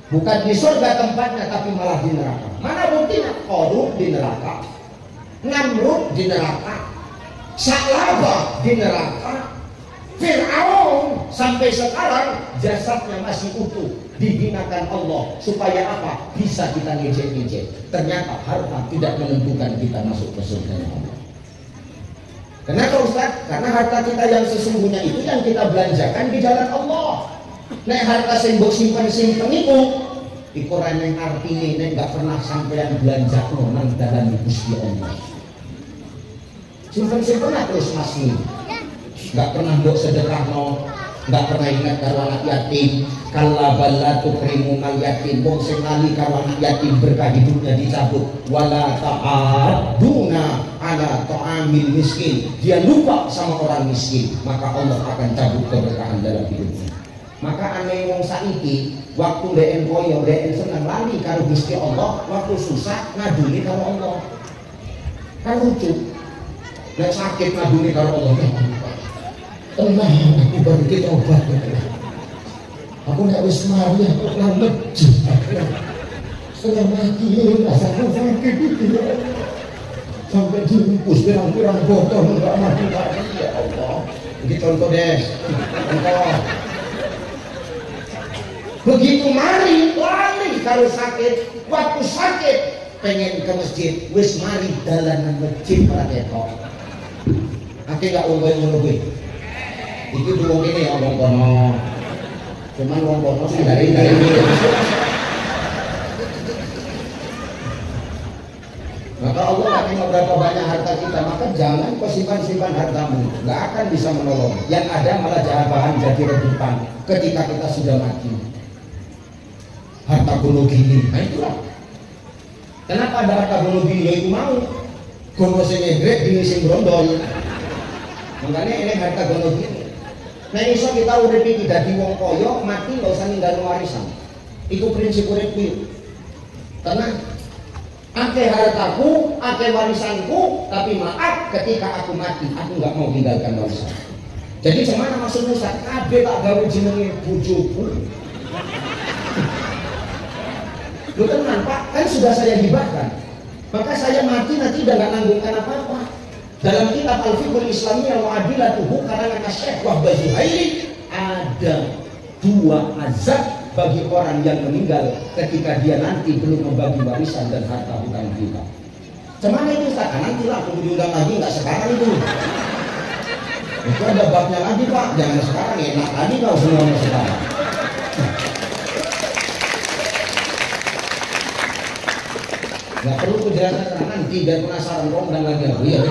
bukan di surga tempatnya, tapi malah di neraka. Mana buktinya? Korun di neraka, Namrud di neraka, Sa'labah di neraka, Fir'aun sampai sekarang jasadnya masih utuh, dibinakan Allah supaya apa? Bisa kita ngejek-ngejek. Ternyata harta tidak menentukan kita masuk ke surga Allah. Kenapa Ustaz? Karena harta kita yang sesungguhnya itu yang kita belanjakan di jalan Allah. Nek harta sing mbok simpen-simpen iku rene artine nek gak pernah sampean belanjakno nang dalan Gusti Allah. Simpen-simpen terus masih nggak pernah mbok sedekahno, nggak pernah ingat karo anak yatim. Kalla balla tukrimunal yatim, wong sing lali karo anak yatim berkah hidupnya dicabut. Wala ta'aduna ala ta'amil miskin, dia lupa sama orang miskin, maka Allah akan cabut keberkahan dalam hidupnya. Maka aneh wong saiki waktu deen koyo deen seneng lali karo Gusti Allah, waktu susah ngaduni karo Allah. Kan lucu. Nek sakit ngaduni karo Allah. Tenang, aku baru kita obat. Aku nggak wis mari, aku lambat. Setengah mati, rasaku sakit itu. Sampai diumpus pirang-pirang botol nggak mati lagi. Ya Allah. Ini contoh deh. Contoh. Begitu mari, lari kalau sakit. Waktu sakit, pengen ke masjid. Wis mari dalanan masjid para ketok. Aku nggak ungguin. Iki dulu ini ya wong kono. Cuman wong kono sih dari maka Allah akan berapa banyak harta kita, maka jangan kau simpan hartamu, nggak akan bisa menolong. Yang ada malah jawaban jadi rebutan ketika kita sudah mati. Harta gono gini, nah itulah. Kenapa ada harta gono gini? Yaitu mau gono sing ngegrek, gini sing brondol. Makanya ini harta gono gini. Nah iso kita urip iki dadi wong kaya, mati gak usah ninggal warisan. Iku prinsip urip iki. Tenang. Akeh hartaku, akeh warisanku, tapi maaf ketika aku mati, aku nggak mau tinggalkan warisan. Jadi gimana maksudnya Ustaz? Kabeh tak gawe jenenge bojoku. Lu tenang Pak, kan sudah saya hibahkan. Maka saya mati nanti udah nggak nanggungkan apa-apa. Dalam kitab Al-Fiqhul Islamiyah wa Adilatuhu karangan Syekh Wahbah Zuhaili ada 2 azab bagi orang yang meninggal ketika dia nanti belum membagi warisan dan harta hutang kita. Cuman itu Ustaz, nanti lah aku diundang lagi, nggak sekarang itu. Itu ada babnya lagi Pak, jangan sekarang, enak tadi kau semuanya sekarang. Nggak perlu penjelasan karena nanti biar penasaran kau undang lagi aku ya.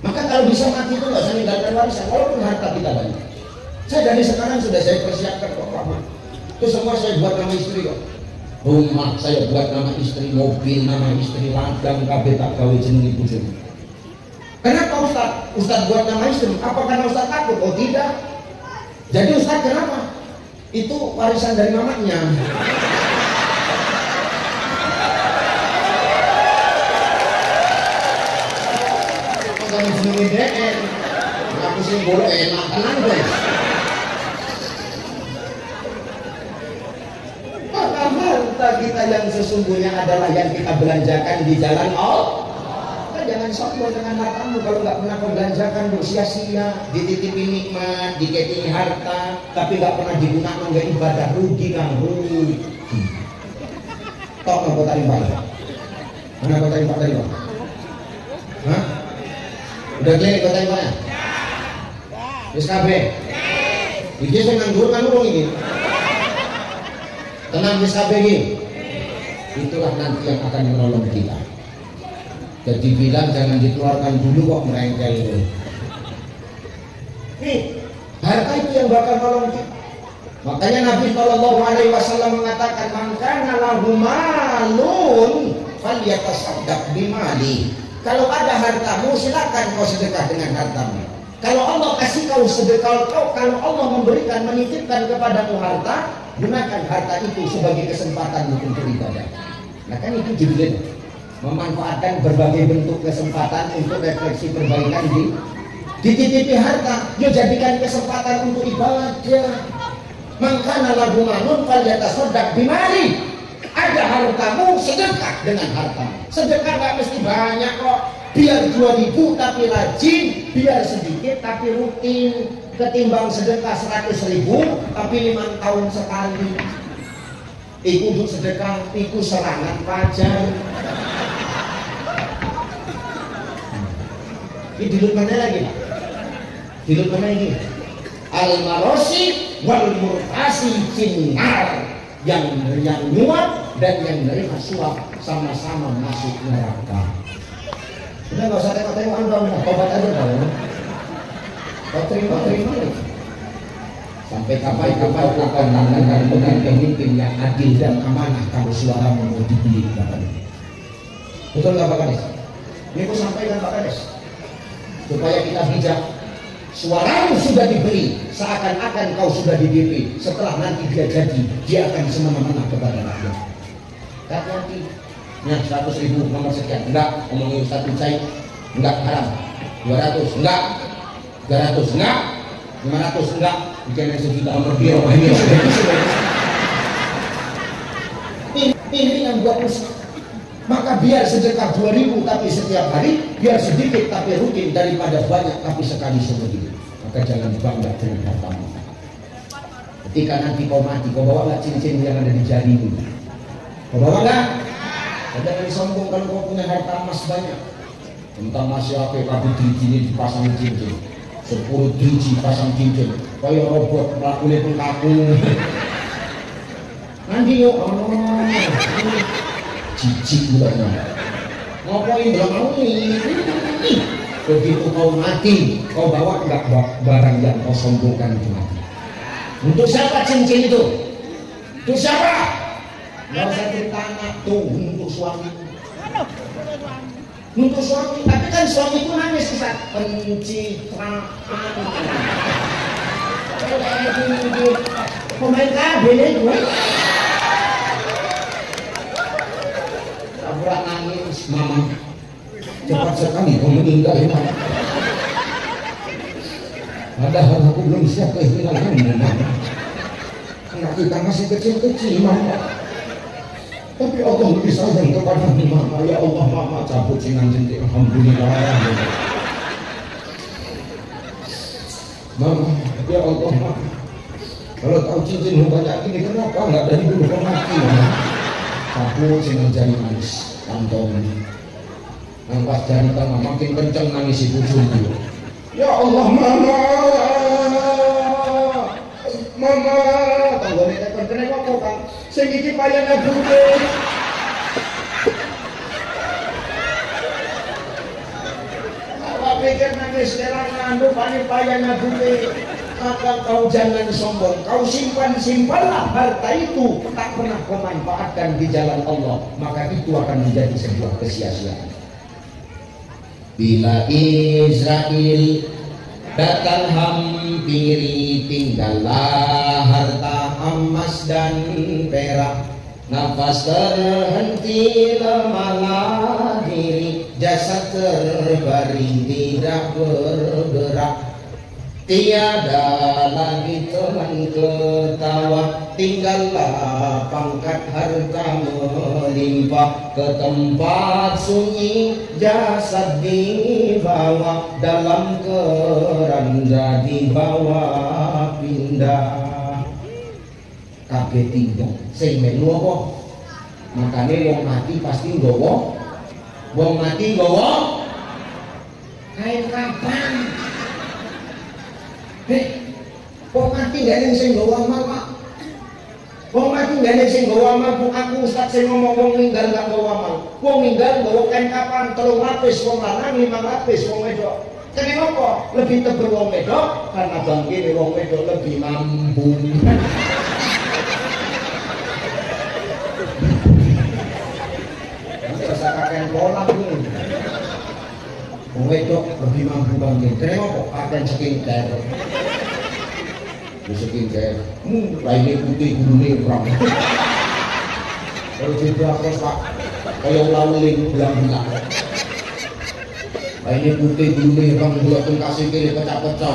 Maka kalau bisa mati itu nggak usah meninggalkan warisan, walaupun harta kita banyak. Saya dari sekarang sudah saya persiapkan kok Pak. Itu semua saya buat nama istri kok. Rumah saya buat nama istri, mobil nama istri, ladang, kabeh tak gawe jeneng ibu jeneng. Kenapa Ustaz? Ustaz buat nama istri? Apa karena Ustaz takut? Oh tidak. Jadi Ustaz kenapa? Itu warisan dari mamanya. Kalau jenenge DN, aku sih boleh enak tenang guys. Maka harta kita yang sesungguhnya adalah yang kita belanjakan di jalan Allah. Jangan sombong dengan hartamu kalau nggak pernah kau belanjakan sia-sia, dititipin nikmat, diketini harta, tapi nggak pernah digunakan nggak ibadah, rugi kan, rugi. Tok kau tarik balik. Mana kau tarik tadi Pak? Hah? Udah clear kau tarik mana? Wis kabeh. Iki sing nganggur kan urung iki. Tenang wis kabeh iki. Itulah nanti yang akan menolong kita. Jadi bilang jangan dikeluarkan dulu kok merengkel itu. Nih, harta itu yang bakal nolong kita. Makanya Nabi Shallallahu Alaihi Wasallam mengatakan, "Mangkana lahu malun, falyatasaddaq bimali." Kalau ada hartamu, silakan kau sedekah dengan hartamu. Kalau Allah kasih kau sedekah kau, kalau Allah memberikan, menitipkan kepadamu harta, gunakan harta itu sebagai kesempatan untuk ibadah. Nah kan itu judulnya. Memanfaatkan berbagai bentuk kesempatan untuk refleksi perbaikan dititipi harta, dia jadikan kesempatan untuk ibadah. Mangkana lahu malun falyatasaddaq bimali. Ada hartamu, sedekah dengan harta. Sedekah gak mesti banyak kok. biar 2.000 tapi rajin, biar sedikit tapi rutin, ketimbang sedekah 100.000 tapi 5 tahun sekali. Iku untuk sedekah, iku serangan pajar. Ini dilut mana lagi? Dilut mana lagi? Al-marosi wal murtasi finnar, yang nyuap dan yang menerima suap sama-sama masuk neraka. Udah nggak usah tengok-tengok Anda, tobat aja kau. Kau terima sampai kapan akan menentukan pemimpin yang adil dan amanah kalau suara mau dipilih Pak Kades. Betul nggak Pak Kades? Ini aku sampaikan Pak Kades supaya kita bijak. Suaramu sudah dibeli, seakan-akan kau sudah di DP. Setelah nanti dia jadi, dia akan semena-mena kepada rakyat. Tak nanti, nah 100.000 nomor sekian, enggak, omongin Ustaz Ucai, enggak haram. 200, enggak. 300, enggak. 500, enggak. Bikin sejuta nomor dia, ini yang buat usaha. Maka biar sedekah 2.000 tapi setiap hari, biar sedikit tapi rutin daripada banyak tapi sekali seumur hidup. Maka jangan bangga dengan hartamu. Ketika nanti kau mati, kau bawa nggak cincin yang ada di jarimu? Kau bawa nggak? Jangan sombong kalau kau punya harta emas banyak. Tentang masih apa kabut driji ini dipasang cincin, 10 driji pasang cincin, kayak robot melakukan pun kaku. Nanti yuk, cicik mulanya ngapain bilang ini. Begitu kau mati, kau bawa enggak barang yang kau sombongkan itu mati. Untuk siapa cincin itu? Untuk siapa? Nggak usah ditanya tuh, untuk suami. Untuk suami, tapi kan suami itu nangis saat pencitraan. Pemain kabel itu. Pura nangis, mama cepat sekali kau meninggal ya. Padahal aku belum siap kehilanganmu, mama. Anak kita masih kecil-kecil, mama. Tapi Allah lebih sayang kepadamu, mama. Ya Allah, mama cabut singan jentik. Alhamdulillah. Mama, ya Allah, mama. Kalau tahu cincinmu banyak ini, kenapa nggak dari dulu kau mati, mama? Cabut singan jari manis. Kantong angkat jari tengah makin kencang nangis ibu jumbo. Ya Allah, mama tanggung ini tekan kena apa kan sing iki payahnya bute. Apa pikir nangis sekarang ngandung payahnya bute. Maka kau jangan sombong, kau simpanlah harta itu, tak pernah kau manfaatkan di jalan Allah, maka itu akan menjadi sebuah kesia-siaan. Bila Israel datang hampiri, tinggallah harta emas dan perak, nafas terhenti, lemahlah diri, jasad terbaring tidak bergerak. Tiada lagi teman ketawa, tinggallah pangkat harta melimpah, ke tempat sunyi jasad dibawa, dalam keranda dibawa pindah. Kabeh tinggal sing melu apa? Makane wong mati pasti nggawa, wong mati nggawa kain kapan. Kok mati gak ada yang nggawa amal, Pak? Kok mati gak ada yang nggawa amal? Aku Ustaz sing ngomong wong ninggal gak nggawa amal. Wong ninggal nggawa kain kapan? 3 lapis wong lanang, 5 lapis wong wedok. Kenapa? Lebih tebel wong wedok karena bangkine wong wedok lebih mampu. Nanti rasa kakek bola nih. Wong wedok lebih mampu bangkit. Kenapa? Pakai skincare. Skincare. Lainnya putih, gulune urang. Kalau jadi akos Pak, kayak laluin belang-belang. Lainnya putih, gulune urang, buat kasih kiri pecah-pecah.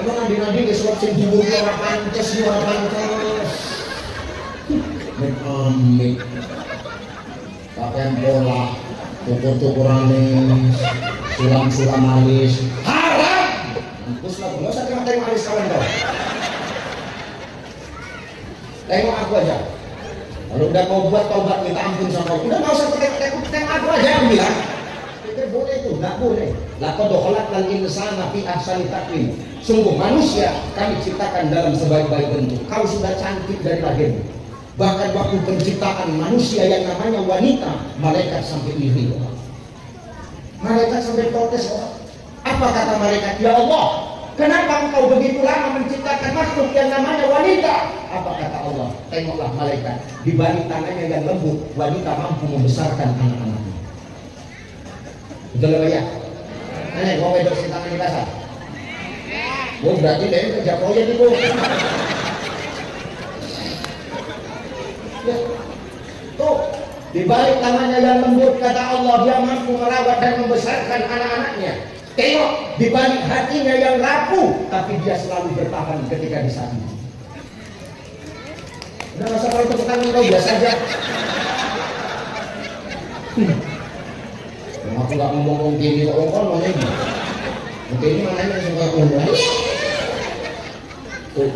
Emang nadi-nadi kesuap sing dhuwur ora pantes, ora pantes. Amit. pakaian bola, tukur-tukuran alis, sulam-sulam alis, haram. Mampus lah, nggak usah tengok alis kawan kau. Tengok aku aja. Kalau udah mau buat taubat minta ampun sama kau, udah nggak usah tengok aku aja yang bilang. Itu boleh itu, nggak boleh. Laqad khalaqnal insana fi ahsani taqwim. Sungguh manusia kami ciptakan dalam sebaik-baik bentuk. Kau sudah cantik dari lahir. Bahkan waktu penciptaan manusia yang namanya wanita, malaikat sampai iri. Malaikat sampai protes. Apa kata malaikat? Ya Allah, kenapa engkau begitu lama menciptakan makhluk yang namanya wanita? Apa kata Allah? Tengoklah malaikat, di balik tangannya yang lembut, wanita mampu membesarkan anak-anaknya. Betul apa ya? Nenek, mau wedok si tangan di kasar? Oh, berarti dia kerja proyek itu. Ya. Tuh, di balik tangannya yang lembut, kata Allah, dia mampu merawat dan membesarkan anak-anaknya. Tengok, di balik hatinya yang rapuh, tapi dia selalu bertahan ketika disakiti. Udah nggak usah kalau tepuk tangan kau biasa aja. Aku nggak ngomong gini kok ngomong lagi. Mungkin ini mana yang suka ngomong. Tuh,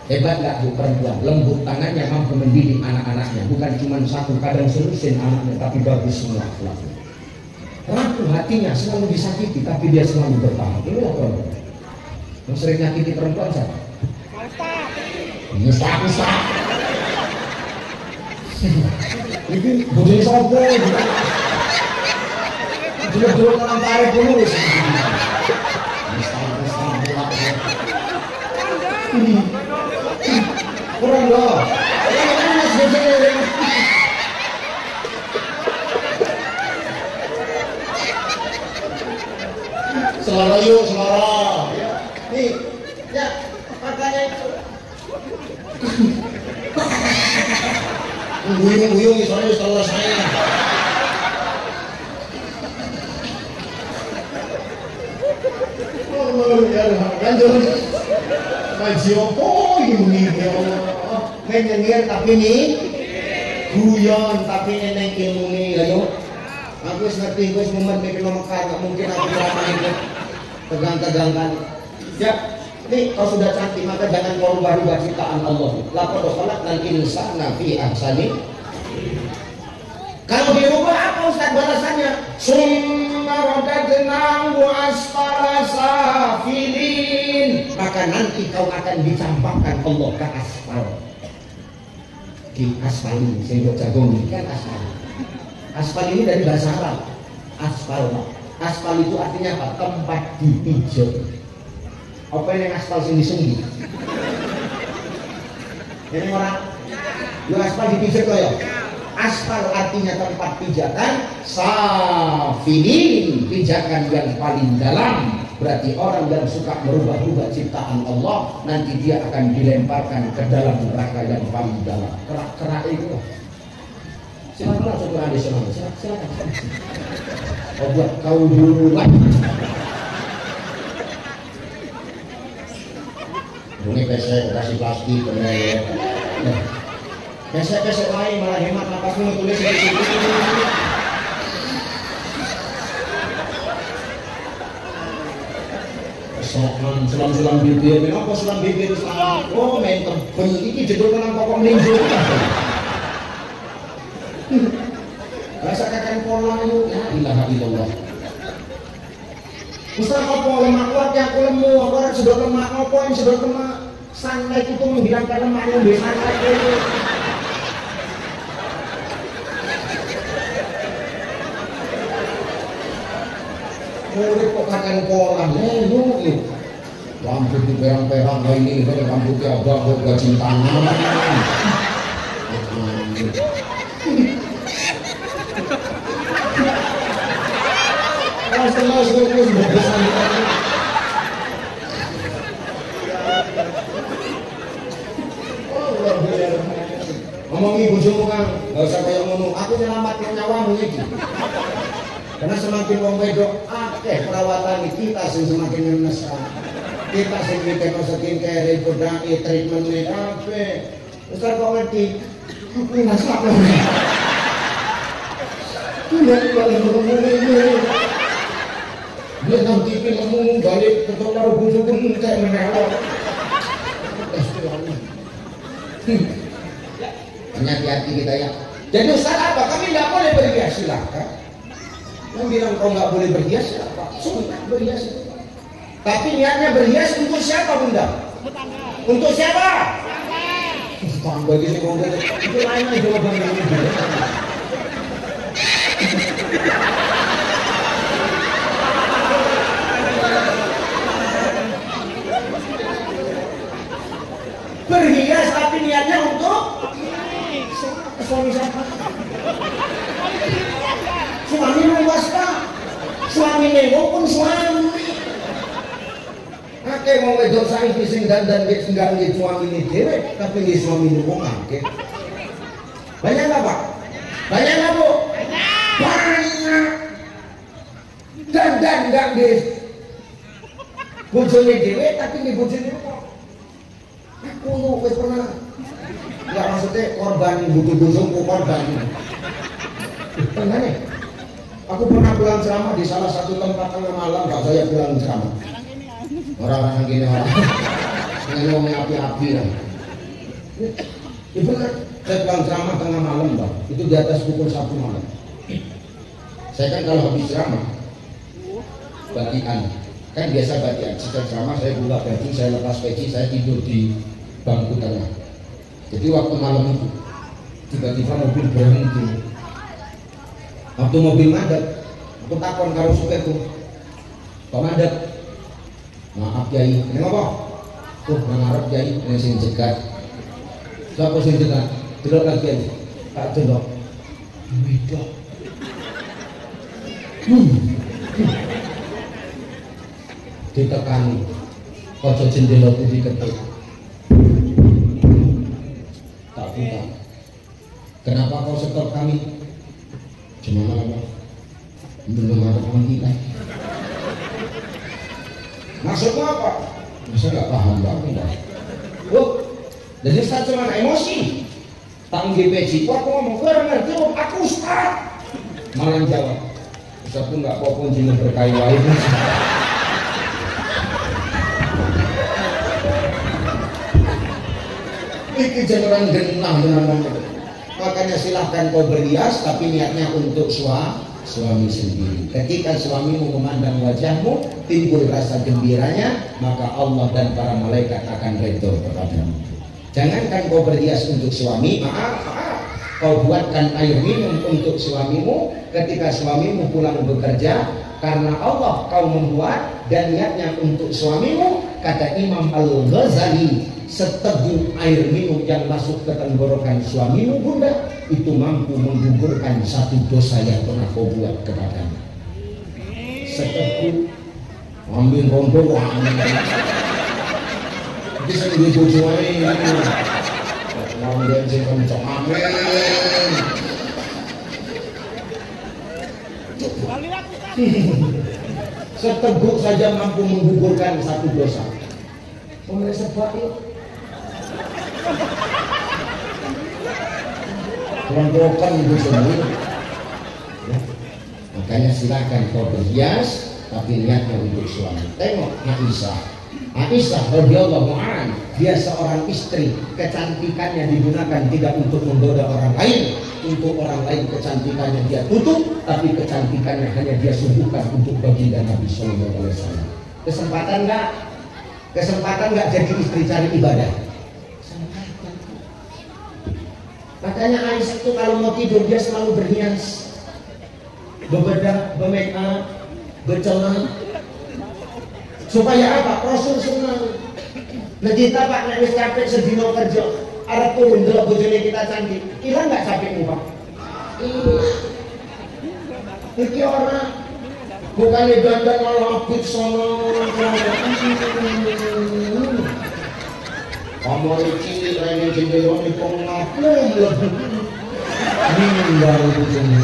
hebat nggak bu perempuan? Lembut tangannya mampu mendidik anak-anaknya. Bukan cuma satu, kadang selusin anaknya, tapi bagus semua akhlaknya. Rapuh hatinya, selalu disakiti, tapi dia selalu bertahan. Inilah perempuan. Yang sering nyakiti perempuan siapa? Ustaz. Ini budaya sopo. Dulu orang tarik dulu. Kurang loh. Selara yuk, selara. Nih, ya, makanya itu. Guyung-guyung, soalnya selesai. Lanjut. Ngaji opo ini ya Allah. Nyenengin tapi nih guyon tapi neneng ilmune ya yo. Aku wis ngerti wis mumet nek Mekah enggak mungkin aku lama ini tegang-tegangan. Ya, nih kau sudah cantik maka jangan kau rubah-rubah ciptaan Allah. Laqad khalaqnal insana fi ahsani. Kalau dirubah apa Ustaz balasannya? Summa radadnahu asfala safilin. Maka nanti kau akan dicampakkan Allah ke aspal. Di aspal ini, saya buat jagung ini kan aspal. Aspal ini dari bahasa Arab. Aspal. Aspal itu artinya apa? Tempat dipijat. Apa yang aspal sini sungguh? Ini orang, lu aspal dipijat kok ya? Aspal artinya tempat pijakan, safilin pijakan yang paling dalam. Berarti orang yang suka merubah-rubah ciptaan Allah nanti dia akan dilemparkan ke dalam neraka yang paling dalam. Kerak-kerak itu. Silakan syukur addisional. Silakan. Oh buat kau dulu lah. Ini pesek kasih plastik bener. Pesek lain malah hemat napasnya tulis di sini. Selam-selam bibir, kenapa selam bibir Islam? Oh main tebel, ini judul menang pokok melinjo. Rasa kakak pola itu, ya ilaha illallah. Ustaz apa lemak kuat ya aku lemu, aku orang sudah lemak apa yang sudah lemak. Sunlight itu menghilangkan lemak yang di sunlight itu. Murid kok kakak pola, yuk. Rambut di perang-perang kayak ini, kan rambutnya abang buat gajin tangan. Ngomongi bojomu kan, gak usah kayak ngomong. Aku nyelamatkan nyawamu iki. Karena semakin wong wedok akeh perawatan kita semakin menesan. Kita segini skincare, bedaki, treatment apa? Ustaz kok ngerti? Aku nggak sabar. Dia nanti filmmu balik ke karo bojo pun kayak menewak. Hati-hati kita ya. Jadi Ustaz apa? Kami nggak boleh berhias, silakan. Yang bilang kau nggak boleh berhias siapa? Sunnah berhias itu. Tapi niatnya berhias untuk siapa Bunda? Untuk siapa? Tambah gini kau itu lain aja jawabannya. Berhias tapi niatnya untuk suami siapa? Suami luas pak, suami nengok pun suami. Ake mau wedok saing pising dan nggak nggih suami ini dewe, tapi nggih suami nengok ake. Banyak nggak pak? Banyak nggak bu? Banyak. Dan nggak nggih bojone dewe, tapi nggih bojone kok. Aku lu pernah nggak maksudnya korban butuh dosongku korban pernah nih aku pernah pulang ceramah di salah satu tempat tengah malam gak saya pulang ceramah orang-orang gini orang ngomong api-api lah ya benar saya pulang ceramah tengah malam bang itu di atas pukul 1 malam saya kan kalau habis ceramah batikan kan biasa batikan setelah ceramah saya buka baju saya lepas peci saya tidur di bangku tengah. Jadi waktu malam itu tiba-tiba mobil berhenti. Waktu mobil madep, aku takon karo supirku, Pak madep, maaf Kiai, ini apa? Tuh ngarep Kiai, ini sing cegat. Siapa sing cegat? Delok lagi Kiai, tak delok. Beda. Ditekani, kaca jendela itu diketuk. Tak buka. Kenapa kau stop kami? Cuma apa? Belum ada panggilan. Maksudnya apa? Masa nggak paham banget? Oh, jadi Ustaz cuma emosi. Tanggi peci, aku ngomong ngerti, aku Ustaz. Malah jawab, Ustaz pun nggak apa-apa jinak berkayu air. Iki jangan genah dengan makanya silahkan kau berhias tapi niatnya untuk suami sendiri. Ketika suamimu memandang wajahmu timbul rasa gembiranya, maka Allah dan para malaikat akan redha kepadamu. Jangankan kau berhias untuk suami, maaf, kau buatkan air minum untuk suamimu ketika suamimu pulang bekerja, karena Allah kau membuat dan niatnya untuk suamimu. Kata Imam Al-Ghazali, seteguk air minum yang masuk ke tenggorokan suamimu bunda itu mampu menggugurkan satu dosa yang pernah kau buat kepadamu. Seteguk ambil rondo bisa dibujuai kemudian saya kencang amin. Seteguk saja mampu menggugurkan satu dosa. Pemirsa baik rondokan ibu sendiri ya. Makanya silakan kau berhias tapi niatnya untuk suami. Tengok Aisyah radhiyallahu anha, dia seorang istri, kecantikannya digunakan tidak untuk menggoda orang lain. Untuk orang lain kecantikannya dia tutup, tapi kecantikannya hanya dia suguhkan untuk baginda Nabi Sallallahu Alaihi Wasallam. Kesempatan nggak jadi istri cari ibadah. Makanya Aisyah itu kalau mau tidur dia selalu berhias, bebedah, bermake up, bercelana. Supaya apa? Rasul senang. Nah kita pak nek wis capek sedina kerja, arep turun delok bojone kita cantik, ilang nggak capekmu pak? Iki orang bukannya dandan malah abit sono. Kamu cilik rene jendela ni pengakum lebih ninggal bojone.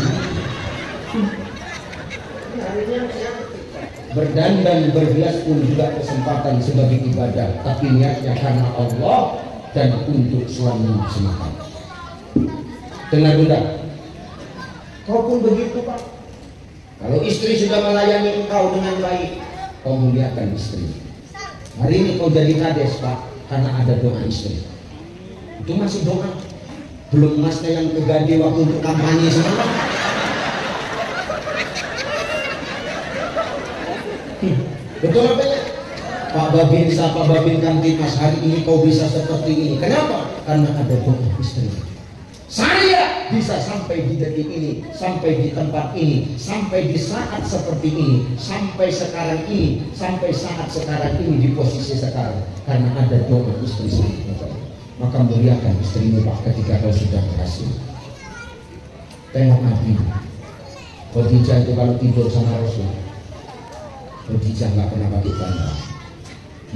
Berdandan berhias pun juga kesempatan sebagai ibadah, tapi niatnya karena Allah dan untuk suami semata. Dengar bunda, Kau pun begitu Pak. Kalau istri sudah melayani engkau dengan baik, kau muliakan istri. Hari ini kau jadi kades Pak, karena ada doa istri. Itu masih doa. Belum masnya yang kegade waktu untuk kampanye semua. Betul apa ya? Pak Babinsa, Pak Babin Kamtipmas, hari ini kau bisa seperti ini. Kenapa? Karena ada doa istri. Saya bisa sampai di detik ini, sampai di tempat ini, sampai di saat seperti ini, sampai sekarang ini, sampai saat sekarang ini di posisi sekarang, karena ada doa istri saya. Maka muliakan istrimu Pak ketika kau sudah berhasil. Tengok Nabi Khadijah itu kalau tidur sama Rasul, Khadijah nggak pernah pakai bantal.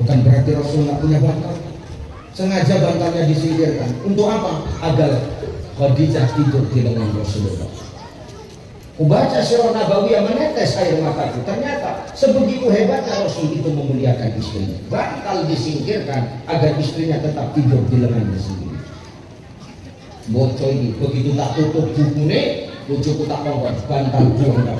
Bukan berarti Rasul nggak punya bantal. Sengaja bantalnya disingkirkan. Untuk apa? Agar Khadijah tidur di lengan Rasulullah. Kubaca Sirah Nabawiyah menetes air mataku. Ternyata sebegitu hebatnya Rasul itu memuliakan istrinya. Bantal disingkirkan agar istrinya tetap tidur di lengannya sendiri. Bocor ini begitu tak tutup bukunya, bujuku tak ngomong bantal buang tak.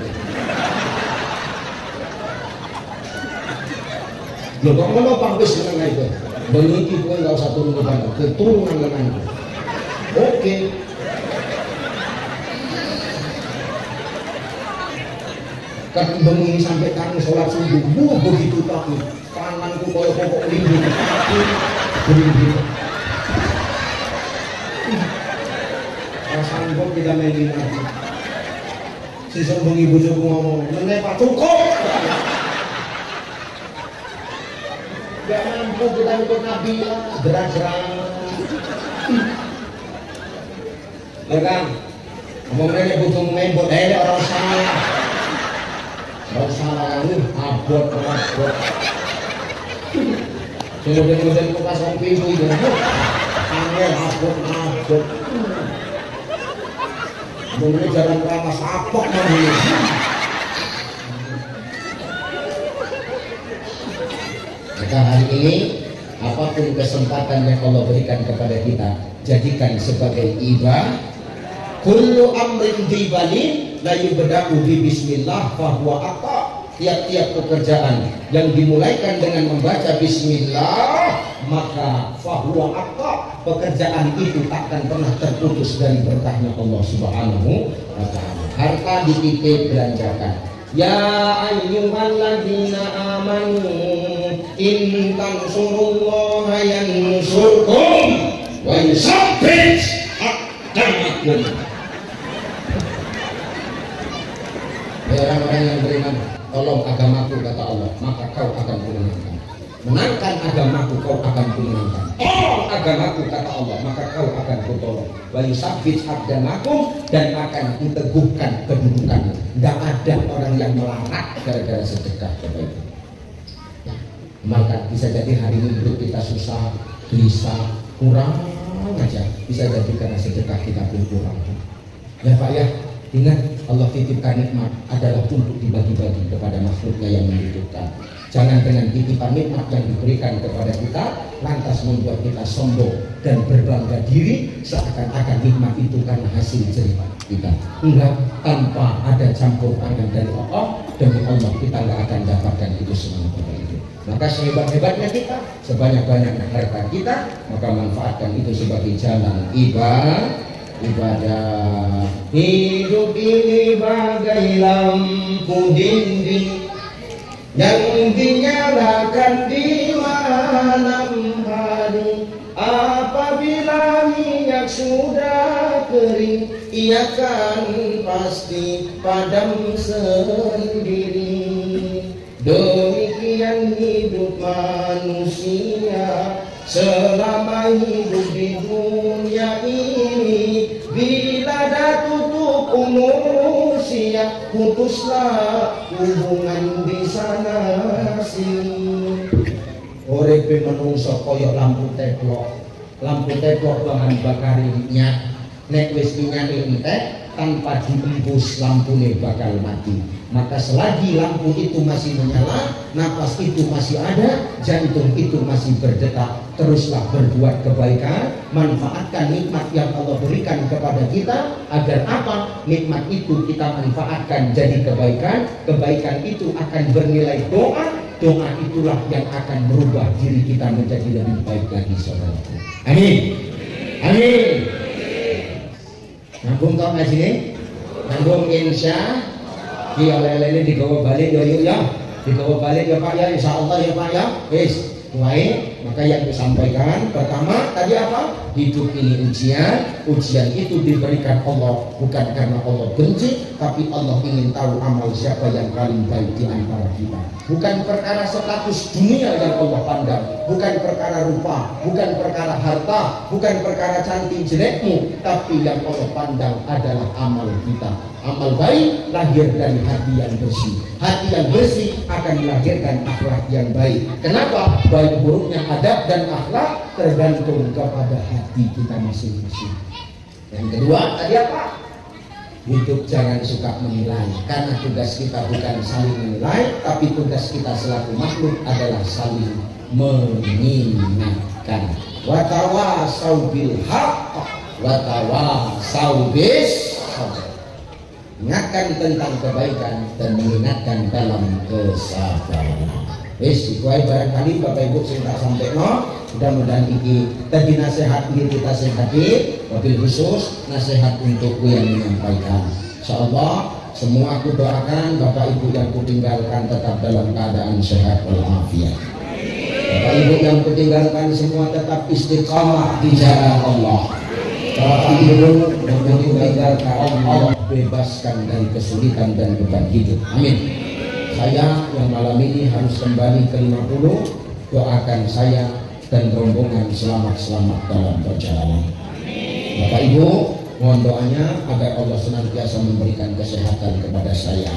Loh kok ngelopang wis lengan itu. Beniki pun nggak usah turun ke bantal, keturunan lengan itu. Oke. Kan bengi sampai kami sholat subuh, begitu takut. Tanganku koyo pokok lindung, berdiri. Rasanya kok tidak mainin lagi. Si bengi bujuku ngomong, menepak cukup. Gak mampu kita ikut Nabi ya, gerak-gerak. Ya kan? Ngomongnya butuh membot, orang salah. Orang salah ini, abot. Kemudian buka sang pintu itu, angin abot. Kemudian jalan keramas, apok namanya. Maka hari ini apapun kesempatan yang Allah berikan kepada kita, jadikan sebagai ibadah. Kullu amrin dibalin la yubda'u bi bismillah fahuwa aqta. Tiap-tiap pekerjaan yang dimulaikan dengan membaca bismillah maka fahuwa aqta. Pekerjaan itu takkan pernah terputus dari berkahnya Allah Subhanahu wa taala. Harta dititip belanjakan. Ya ayyuhalladzina amanu in tansurullaha yansurkum wa yusabbit aqdamakum. Ya orang-orang yang beriman, tolong agamaku kata Allah, maka kau akan kumenangkan. Menangkan agamaku kau akan kumenangkan. Tolong agamaku kata Allah, maka kau akan kutolong. Wa yusabbit aqdamakum, dan akan diteguhkan kedudukanmu. Tidak ada orang yang melarat gara-gara sedekah kebaikan. Ya, maka bisa jadi hari ini hidup kita susah, gelisah, kurang aja. Bisa jadi karena sedekah kita pun kurang. Ya Pak ya, ingat Allah titipkan nikmat adalah untuk dibagi-bagi kepada makhluknya yang membutuhkan. Jangan dengan titipan nikmat yang diberikan kepada kita lantas membuat kita sombong dan berbangga diri seakan-akan nikmat itu karena hasil jerih kita. Enggak, tanpa ada campur tangan dari Allah, demi Allah kita enggak akan dapatkan itu semua pada itu. Maka sehebat-hebatnya kita, sebanyak-banyaknya harta kita, maka manfaatkan itu sebagai jalan ibadah. Hidup ini bagai lampu dinding yang dinyalakan di malam hari. Apabila minyak sudah kering, ia kan pasti padam sendiri. Demikian hidup manusia selama hidup di dunia ini. Bila dah tutup umur sia, putuslah hubungan di sana sini. Orepe menungso koyok lampu teplok bahan bakarinya nek wis nyane entek tanpa diembus lampune bakal mati. Maka selagi lampu itu masih menyala, napas itu masih ada, jantung itu masih berdetak, teruslah berbuat kebaikan, manfaatkan nikmat yang Allah berikan kepada kita, agar apa? Nikmat itu kita manfaatkan jadi kebaikan, kebaikan itu akan bernilai doa, doa itulah yang akan merubah diri kita menjadi lebih baik lagi, saudara. Amin. Amin. Nanggung tau nggak sini? Nanggung insya. Iya lele digawa balik ya yuk ya, digawa balik ya Pak ya, insya Allah ya Pak ya. Wis, baik. Maka yang disampaikan pertama tadi apa? Hidup ini ujian, ujian itu diberikan Allah bukan karena Allah benci, tapi Allah ingin tahu amal siapa yang paling baik di antara kita. Bukan perkara status dunia yang Allah pandang, bukan perkara rupa, bukan perkara harta, bukan perkara cantik jelekmu, tapi yang Allah pandang adalah amal kita. Amal baik lahir dari hati yang bersih. Hati yang bersih akan melahirkan akhlak yang baik. Kenapa? Baik buruknya adab dan akhlak tergantung kepada hati kita masing-masing. Yang kedua tadi apa? Hidup jangan suka menilai, karena tugas kita bukan saling menilai, tapi tugas kita selaku makhluk adalah saling mengingatkan. Wa tawasau bil haqq wa tawasau bis sabr. Ingatkan tentang kebaikan dan mengingatkan dalam kesabaran. Wis dikuai barangkali Bapak Ibu sing tak sampeno, mudah-mudahan iki tadi nasihat ini kita sing hadir, wabil khusus nasihat untuk yang menyampaikan. Insyaallah semua aku doakan Bapak Ibu yang kutinggalkan tetap dalam keadaan sehat walafiat. Bapak Ibu yang kutinggalkan semua tetap istiqamah di jalan Allah. Bapak Ibu yang kutinggalkan Allah bebaskan dari kesulitan dan beban hidup. Amin. Saya yang malam ini harus kembali ke 50, doakan saya dan rombongan selamat-selamat dalam perjalanan. Bapak Ibu, mohon doanya agar Allah senantiasa memberikan kesehatan kepada saya.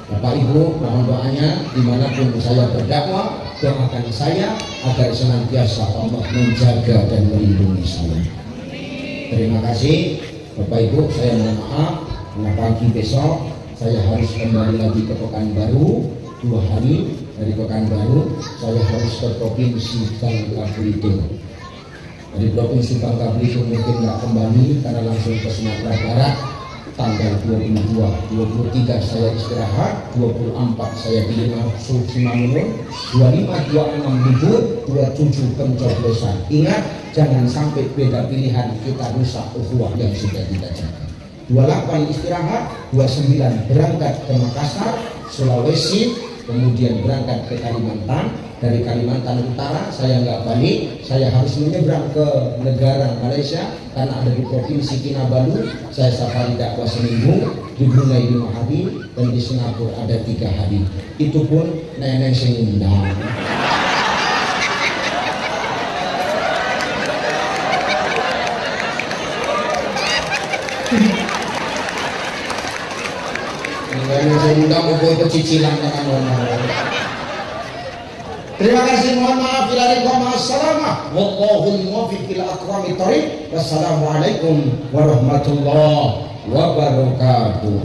Bapak Ibu, mohon doanya dimanapun saya berdakwah, doakan saya agar senantiasa Allah menjaga dan melindungi saya. Terima kasih Bapak Ibu, saya mohon maaf karena pagi besok saya harus kembali lagi ke Pekanbaru 2 hari. Dari Pekanbaru saya harus ke Provinsi Bangka Belitung. Dari Provinsi Bangka Belitung mungkin nggak kembali karena langsung ke Sumatera Barat. Tanggal 22, 23 saya istirahat, 24 saya di Simalungun, 25, 26 libur, 27 pencoblosan. Ingat, jangan sampai beda pilihan kita rusak ukhuwah yang sudah kita jaga. 28 istirahat, 29 berangkat ke Makassar, Sulawesi, kemudian berangkat ke Kalimantan. Dari Kalimantan Utara saya nggak balik, saya harus menyeberang ke negara Malaysia karena ada di Provinsi Kinabalu. Saya safari dakwah seminggu, di Brunei 5 hari, dan di Singapura ada 3 hari. Itu pun nenek sengundang. Nenek sengundang mau ikut cicilan dengan orang. Terima kasih, mohon maaf bila ada masalah. Wallahul muwaffiq ila aqwamit thoriq. Wassalamualaikum warahmatullahi wabarakatuh.